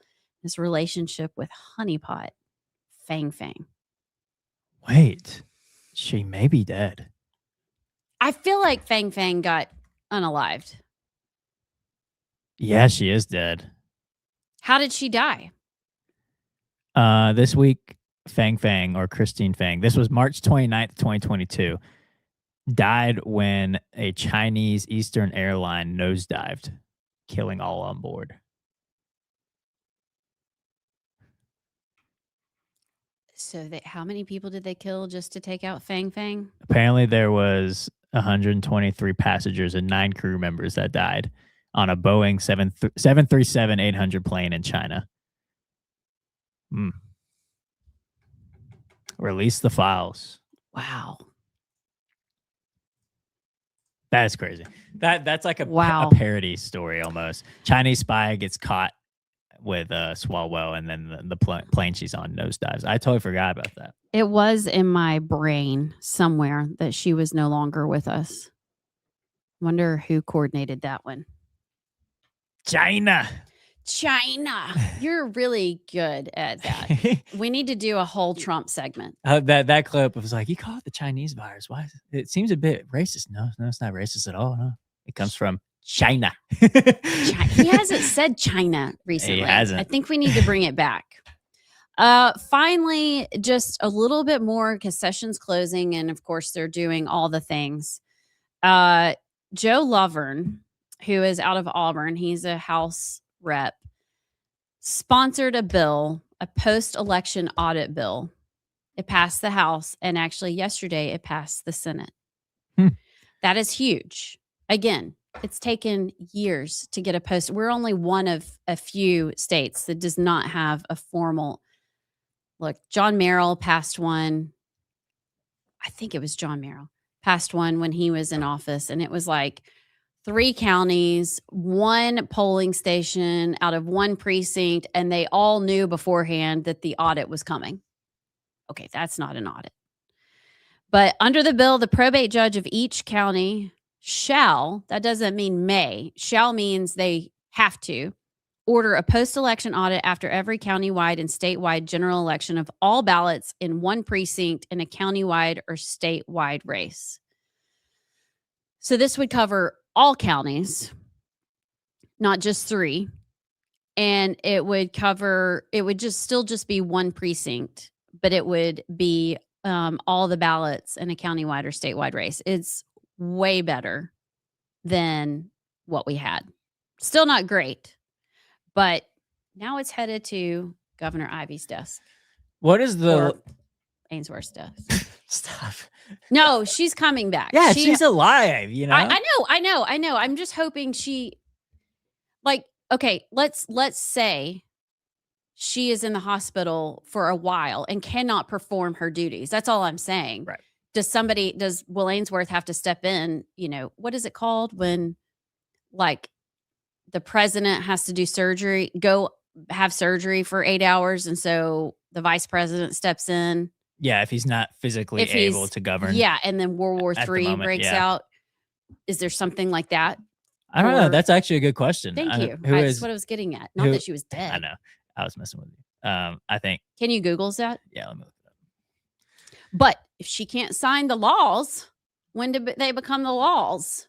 his relationship with honeypot Fang Fang. Wait, she may be dead. I feel like Fang Fang got unalived. Yeah, she is dead. How did she die? This week, Fang Fang, or Christine Fang, this was March 29th, 2022, died when a Chinese Eastern airline nosedived, killing all on board. So how many people did they kill just to take out Fang Fang? Apparently, there was 123 passengers and 9 crew members that died on a Boeing 737-800 plane in China. Release the files. Wow. That's crazy. That's like a parody story almost. Chinese spy gets caught with Swalwell, and then the plane she's on nosedives. I totally forgot about that. It was in my brain somewhere that she was no longer with us. Wonder who coordinated that one. China. You're really good at that. We need to do a whole Trump segment. That clip was like, you call it the Chinese virus. Why? It seems a bit racist. No, it's not racist at all. No. It comes from China. He hasn't said China recently. He hasn't. I think we need to bring it back. Finally, just a little bit more because session's closing, and of course they're doing all the things. Joe Lovern, who is out of Auburn, he's a House rep, sponsored a bill, a post-election audit bill. It passed the House, and actually yesterday it passed the Senate. That is huge. Again, it's taken years to get a post. We're only one of a few states that does not have a formal. Look, John Merrill passed one. I think it was John Merrill passed one when he was in office, and it was like 3 counties, 1 polling station out of 1 precinct, and they all knew beforehand that the audit was coming. Okay, that's not an audit. But under the bill, the probate judge of each county shall, that doesn't mean may, shall means they have to, order a post-election audit after every countywide and statewide general election of all ballots in 1 precinct in a countywide or statewide race. So this would cover all counties, not just 3. And it would cover, it would still be 1 precinct, but it would be all the ballots in a countywide or statewide race. It's way better than what we had. Still not great, but now it's headed to Governor Ivey's desk. What is the Ainsworth's desk? Stop. No, she's coming back. Yeah, she's alive, you know. I know. I'm just hoping she, like, okay, let's say she is in the hospital for a while and cannot perform her duties. That's all I'm saying. Right. Does Will Ainsworth have to step in? You know, what is it called when, like, the president has to do surgery, go have surgery for 8 hours, and so the vice president steps in? Yeah, if he's not physically able to govern. Yeah, and then World War III breaks out. Is there something like that? I don't know. That's actually a good question. Thank you. That's what I was getting at. Not that she was dead. I know. I was messing with you. I think. Can you Google that? Yeah, let me look it up. But if she can't sign the laws, when do they become the laws?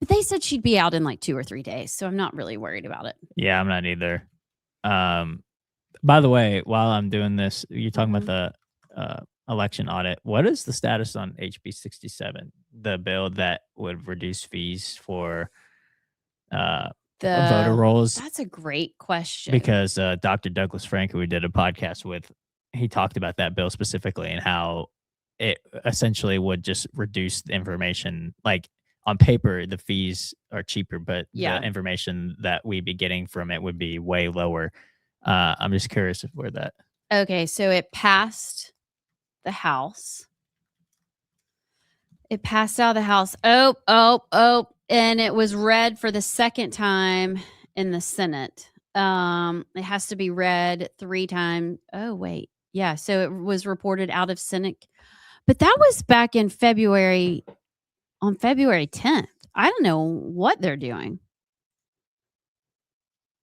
But they said she'd be out in like 2 or 3 days, so I'm not really worried about it. Yeah, I'm not either. By the way, while I'm doing this, you're talking about the election audit. What is the status on HB 67, the bill that would reduce fees for voter rolls? That's a great question. Because Dr. Douglas Frank, who we did a podcast with, he talked about that bill specifically and how it essentially would just reduce the information. Like, on paper, the fees are cheaper, but Yeah. the information that we'd be getting from it would be way lower. I'm just curious of where that. Okay, so it passed the House. It passed out of the House. Oh, and it was read for the second time in the Senate. It has to be read 3 times. Oh, wait. Yeah, so it was reported out of Senate. But that was back in February, on February 10th. I don't know what they're doing.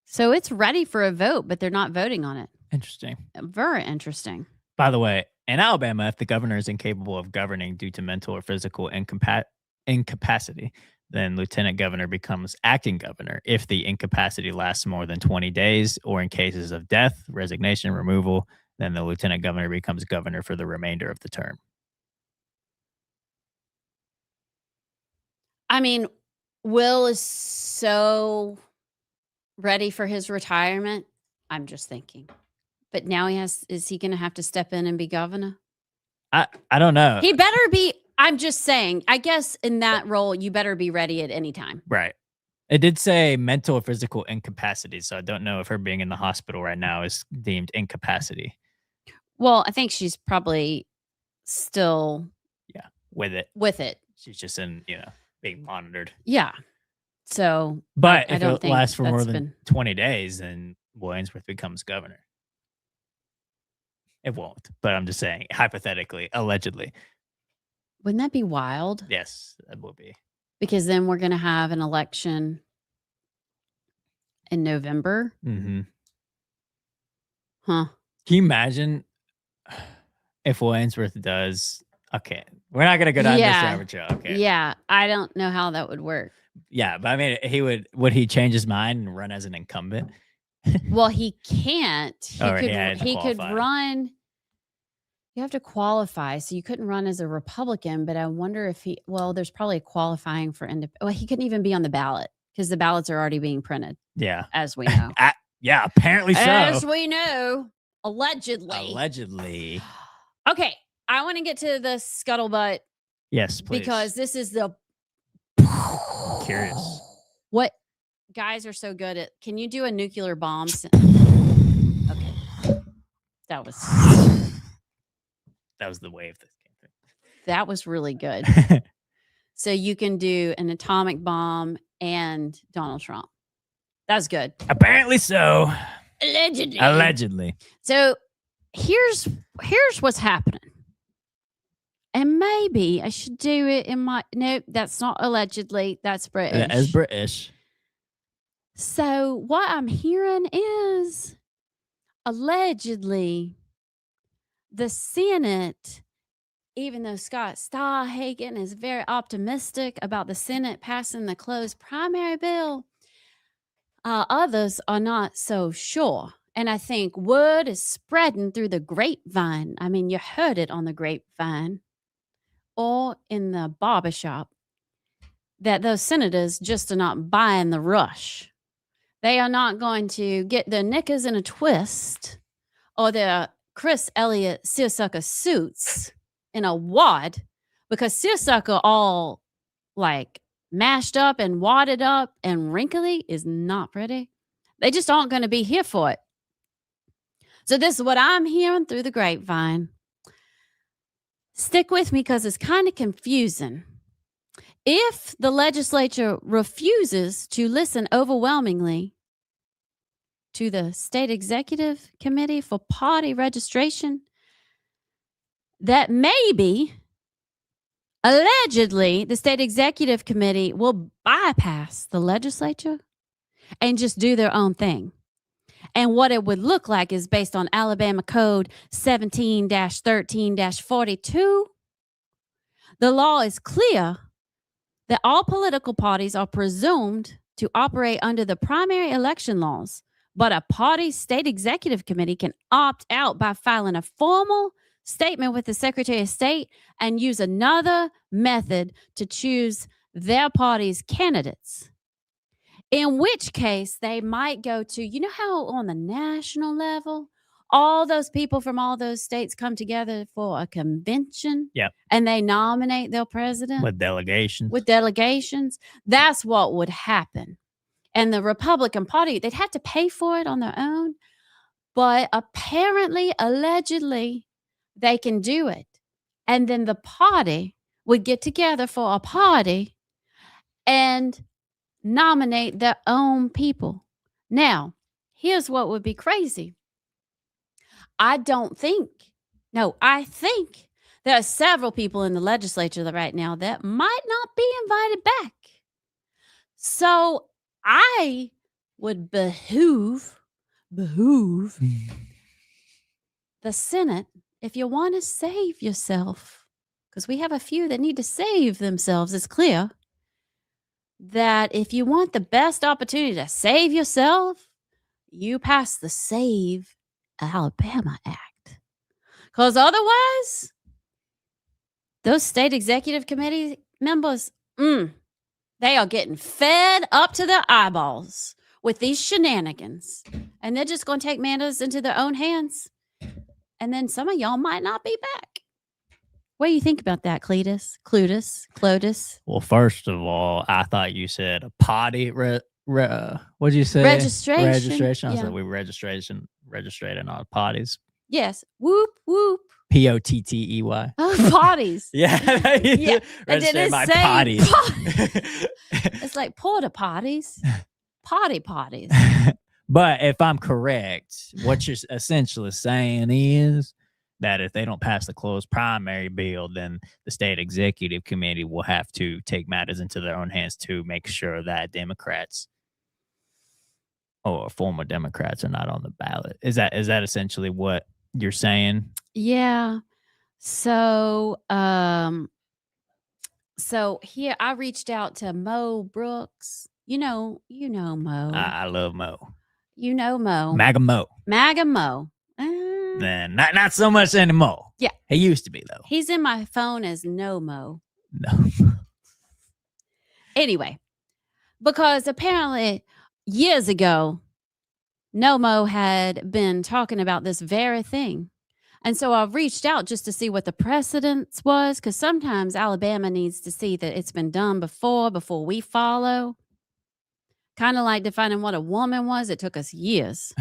So it's ready for a vote, but they're not voting on it. Interesting. Very interesting. By the way, in Alabama, if the governor is incapable of governing due to mental or physical incapacity, then lieutenant governor becomes acting governor if the incapacity lasts more than 20 days, or in cases of death, resignation, removal, then the lieutenant governor becomes governor for the remainder of the term. I mean, Will is so ready for his retirement. I'm just thinking. But now is he going to have to step in and be governor? I don't know. He better be. I'm just saying, I guess in that role, you better be ready at any time. Right. It did say mental or physical incapacity, so I don't know if her being in the hospital right now is deemed incapacity. Well, I think she's probably still with it. She's just in, being monitored. Yeah. So, but I if don't it think lasts for more that's than been 20 days, then Williamsworth becomes governor. It won't, but I'm just saying, hypothetically, allegedly. Wouldn't that be wild? Yes, that will be. Because then we're going to have an election in November. Mm-hmm. Huh. Can you imagine if Williamsworth does? Okay, we're not going to go down this rabbit trail. Okay. Yeah, I don't know how that would work. Yeah, but I mean, would he change his mind and run as an incumbent? Well, he can't. He could qualify. run. You have to qualify, so you couldn't run as a Republican. But I wonder if there's probably a qualifying for he couldn't even be on the ballot because the ballots are already being printed. Yeah, as we know. Yeah, apparently so. As we know, allegedly. Allegedly. Okay, I want to get to the scuttlebutt. Yes, please. Because this is the. I'm curious. What guys are so good at? Can you do a nuclear bomb? Okay, that was the wave that came through. That was really good. So you can do an atomic bomb and Donald Trump. That's good. Apparently so. Allegedly. So here's what's happening. And maybe I should do it in my... Nope, that's not allegedly. That's British. That is British. So what I'm hearing is allegedly the Senate, even though Scott Stahlhagen is very optimistic about the Senate passing the closed primary bill, others are not so sure. And I think word is spreading through the grapevine. I mean, you heard it on the grapevine or in the barbershop that those senators just are not buying the rush. They are not going to get their knickers in a twist or their Chris Elliott seersucker suits in a wad, because seersucker all like mashed up and wadded up and wrinkly is not pretty. They just aren't going to be here for it. So this is what I'm hearing through the grapevine. Stick with me because it's kind of confusing. If the legislature refuses to listen overwhelmingly to the state executive committee for party registration, that maybe, allegedly, the state executive committee will bypass the legislature and just do their own thing. And what it would look like is based on Alabama Code 17-13-42. The law is clear that all political parties are presumed to operate under the primary election laws, but a party's state executive committee can opt out by filing a formal statement with the Secretary of State and use another method to choose their party's candidates. In which case, they might go to, you know how on the national level, all those people from all those states come together for a convention. Yep. And they nominate their president With delegations. with delegations. That's what would happen. And the Republican Party, they'd have to pay for it on their own. But apparently, allegedly, they can do it. And then the party would get together for a party and nominate their own people. Now, here's what would be crazy. I think there are several people in the legislature right now that might not be invited back. So I would behoove the Senate, if you want to save yourself, because we have a few that need to save themselves, it's clear that if you want the best opportunity to save yourself, you pass the Save Alabama Act. Because otherwise, those state executive committee members, they are getting fed up to their eyeballs with these shenanigans. And they're just going to take matters into their own hands. And then some of y'all might not be back. What do you think about that, Cletus? Well, first of all, I thought you said a potty. What did you say? Registration. I Yeah. said we registrating our potties. Yes. Whoop, whoop. Pottey. Oh, potties. Yeah. Yeah. Register my say potties. It's like porta potties. Potties. But if I'm correct, what you're essentially saying is that if they don't pass the closed primary bill, then the state executive committee will have to take matters into their own hands to make sure that Democrats or former Democrats are not on the ballot. Is that essentially what you're saying? Yeah. So here I reached out to Mo Brooks. You know Mo. I love Mo. You know Mo. MAGA Mo. Then not so much anymore. Yeah. He used to be, though. He's in my phone as No Mo. No. Anyway, because apparently years ago, No Mo had been talking about this very thing. And so I've reached out just to see what the precedence was, because sometimes Alabama needs to see that it's been done before we follow. Kind of like defining what a woman was. It took us years.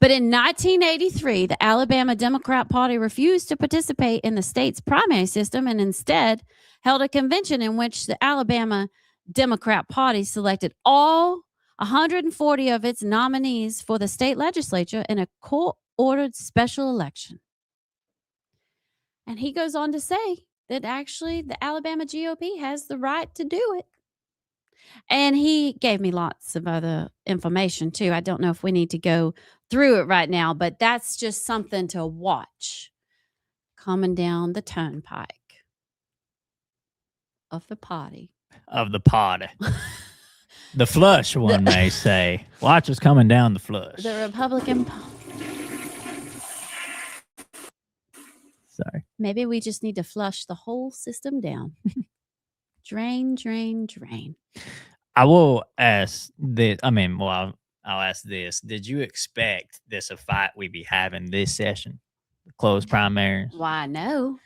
But in 1983, the Alabama Democrat Party refused to participate in the state's primary system and instead held a convention in which the Alabama Democrat Party selected all 140 of its nominees for the state legislature in a court-ordered special election. And he goes on to say that actually the Alabama GOP has the right to do it. And he gave me lots of other information too. I don't know if we need to go through it right now, but that's just something to watch coming down the turnpike of the party. The flush, one may say. Watch us coming down the flush. The Republican. Sorry. Maybe we just need to flush the whole system down. Drain, drain, drain. I will ask this. I'll ask this. Did you expect this a fight we'd be having this session? Closed primaries? Why, no.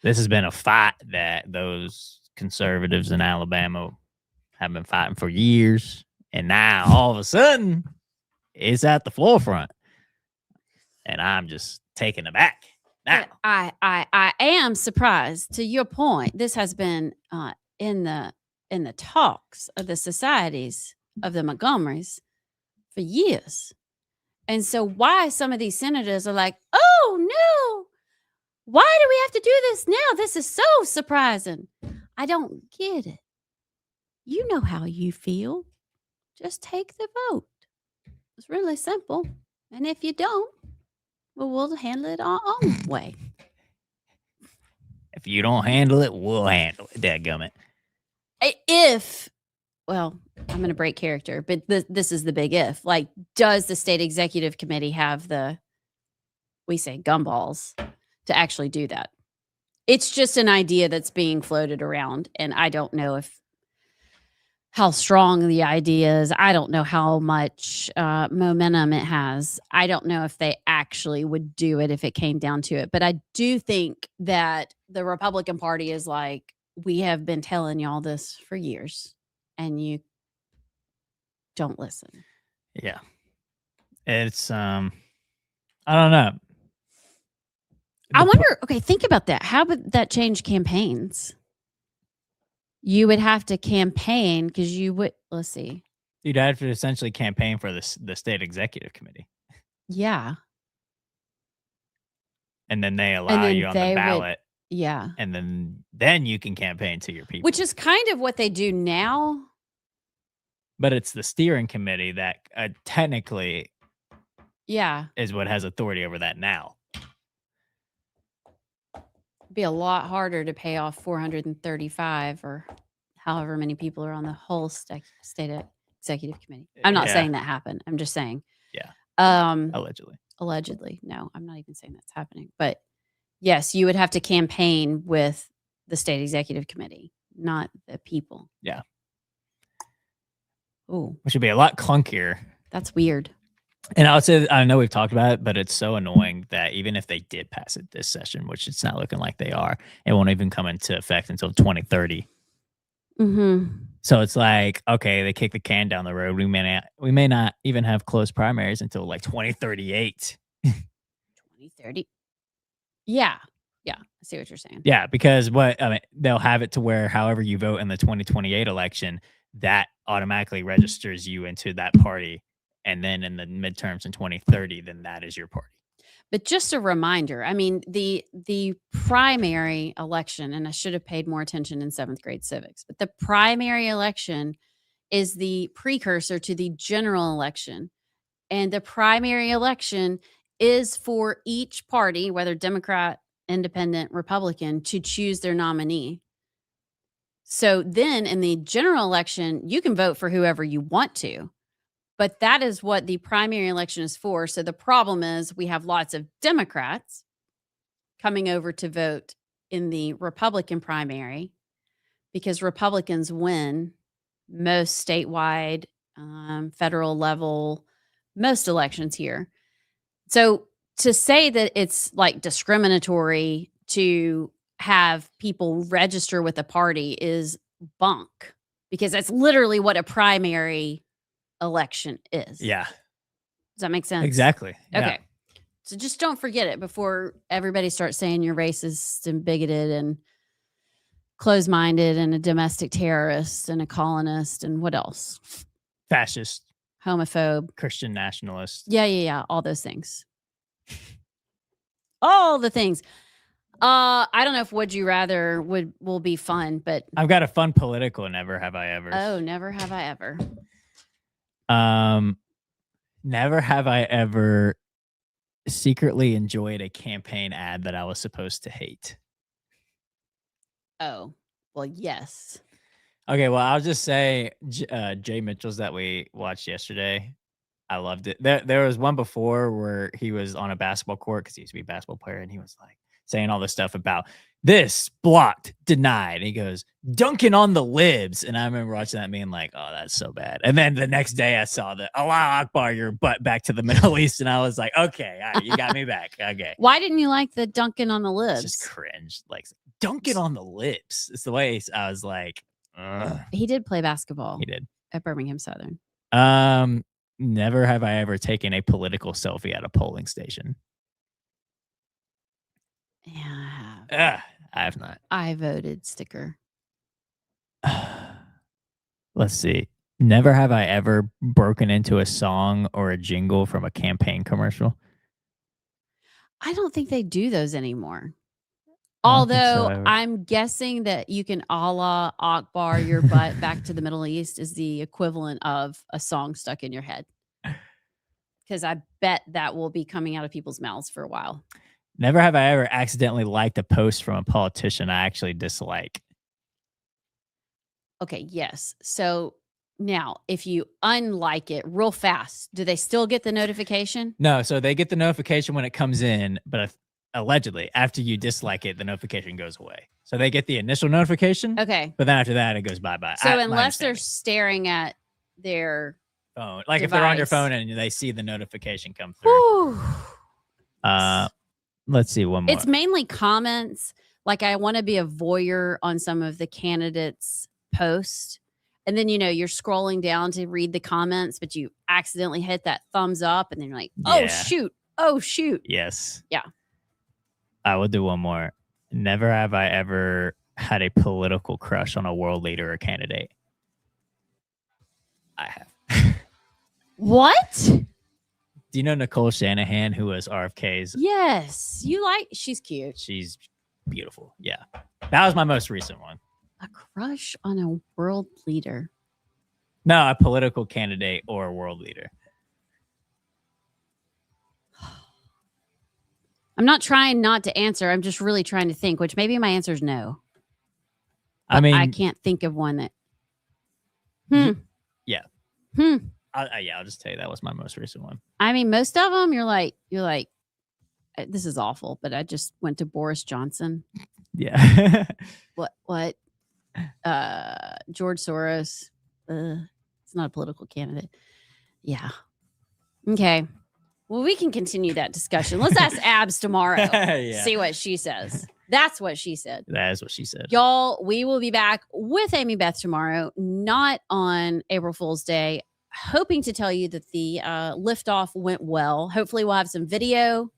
This has been a fight that those conservatives in Alabama have been fighting for years. And now, all of a sudden, it's at the forefront. And I'm just taken aback. Now. I am surprised. To your point, this has been in the talks of the societies of the Montgomerys for years. And so why some of these senators are like, oh no, why do we have to do this now? This is so surprising. I don't get it. You know how you feel. Just take the vote. It's really simple. And if you don't, well, we'll handle it our own way. If you don't handle it, we'll handle it. Dadgummit. Well, I'm going to break character, but this is the big if. Like, does the state executive committee have we say gumballs to actually do that? It's just an idea that's being floated around, and I don't know if how strong the idea is. I don't know how much momentum it has. I don't know if they actually would do it if it came down to it. But I do think that the Republican Party is like, we have been telling y'all this for years, and you don't listen. Yeah. It's I don't know. I wonder, okay, think about that. How would that change campaigns? You would have to campaign because you would, let's see. You'd have to essentially campaign for the state executive committee. Yeah. And then they allow you on the ballot. Yeah. And then you can campaign to your people. Which is kind of what they do now. But it's the steering committee that technically is what has authority over that now. Be a lot harder to pay off 435 or however many people are on the whole state executive committee. I'm not saying that happened. I'm just saying. Yeah. Allegedly. No, I'm not even saying that's happening. But yes, you would have to campaign with the state executive committee, not the people. Yeah. Ooh. Which would be a lot clunkier. That's weird. And I would say, I know we've talked about it, but it's so annoying that even if they did pass it this session, which it's not looking like they are, it won't even come into effect until 2030. Mm-hmm. So it's like, okay, they kick the can down the road. We may not even have close primaries until like 2038. 2030. Yeah. Yeah. I see what you're saying. Yeah, because they'll have it to where however you vote in the 2028 election, that automatically registers you into that party. And then in the midterms in 2030, then that is your party. But just a reminder, I mean, the primary election, and I should have paid more attention in 7th grade civics, but the primary election is the precursor to the general election. And the primary election is for each party, whether Democrat, Independent, Republican, to choose their nominee. So then in the general election, you can vote for whoever you want to. But that is what the primary election is for. So the problem is we have lots of Democrats coming over to vote in the Republican primary because Republicans win most statewide, federal level, most elections here. So to say that it's like discriminatory to have people register with a party is bunk, because that's literally what a primary election is. Yeah. Does that make sense? Exactly. Yeah. Okay. So just don't forget it before everybody starts saying you're racist and bigoted and closed-minded and a domestic terrorist and a colonist and what else? Fascist. Homophobe. Christian nationalist. Yeah. All those things. All the things. I don't know if Would You Rather will be fun, but I've got a fun political never have I ever. Oh, never have I ever. Never have I ever secretly enjoyed a campaign ad that I was supposed to hate. Oh, well, yes. Okay, well, I'll just say Jay Mitchell's that we watched yesterday. I loved it. There was one before where he was on a basketball court because he used to be a basketball player, and he was like saying all this stuff about this blocked, denied. He goes, dunking on the libs. And I remember watching that being like, oh, that's so bad. And then the next day I saw the Allah Akbar your butt back to the Middle East. And I was like, okay, all right, you got me back. Okay. Why didn't you like the dunking on the libs? It's just cringe. Like, dunking on the lips. It's the way I was like, ugh. He did play basketball. He did. At Birmingham Southern. Never have I ever taken a political selfie at a polling station. Yeah, I have. I have not. I voted sticker. Let's see. Never have I ever broken into a song or a jingle from a campaign commercial. I don't think they do those anymore. Although I'm guessing that you can Allah Akbar your butt back to the Middle East is the equivalent of a song stuck in your head. Because I bet that will be coming out of people's mouths for a while. Never have I ever accidentally liked a post from a politician I actually dislike. Okay, yes. So now, if you unlike it real fast, do they still get the notification? No, so they get the notification when it comes in, but allegedly, after you dislike it, the notification goes away. So they get the initial notification. Okay. But then after that, it goes bye-bye. So unless they're staring at their phone, like device. if they're on your phone and they see the notification come through. Let's see one more. It's mainly comments. Like I want to be a voyeur on some of the candidates' posts. And then, you're scrolling down to read the comments, but you accidentally hit that thumbs up and then you're like, oh, shoot. Oh, shoot. Yes. Yeah. I will do one more. Never have I ever had a political crush on a world leader or candidate. I have. What? Do you know Nicole Shanahan, who was RFK's? Yes. She's cute. She's beautiful. Yeah. That was my most recent one. A crush on a world leader. No, a political candidate or a world leader. I'm not trying not to answer. I'm just really trying to think, which maybe my answer is no. I mean, I can't think of one that. Yeah. I'll just tell you that was my most recent one. I mean, most of them, you're like, this is awful, but I just went to Boris Johnson. Yeah. What? George Soros. It's not a political candidate. Yeah. Okay. Well, we can continue that discussion. Let's ask Abs tomorrow. Yeah. See what she says. That's what she said. That is what she said. Y'all, we will be back with Amy Beth tomorrow, not on April Fool's Day. Hoping to tell you that the liftoff went well. Hopefully we'll have some video.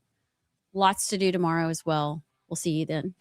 Lots to do tomorrow as well. We'll see you then.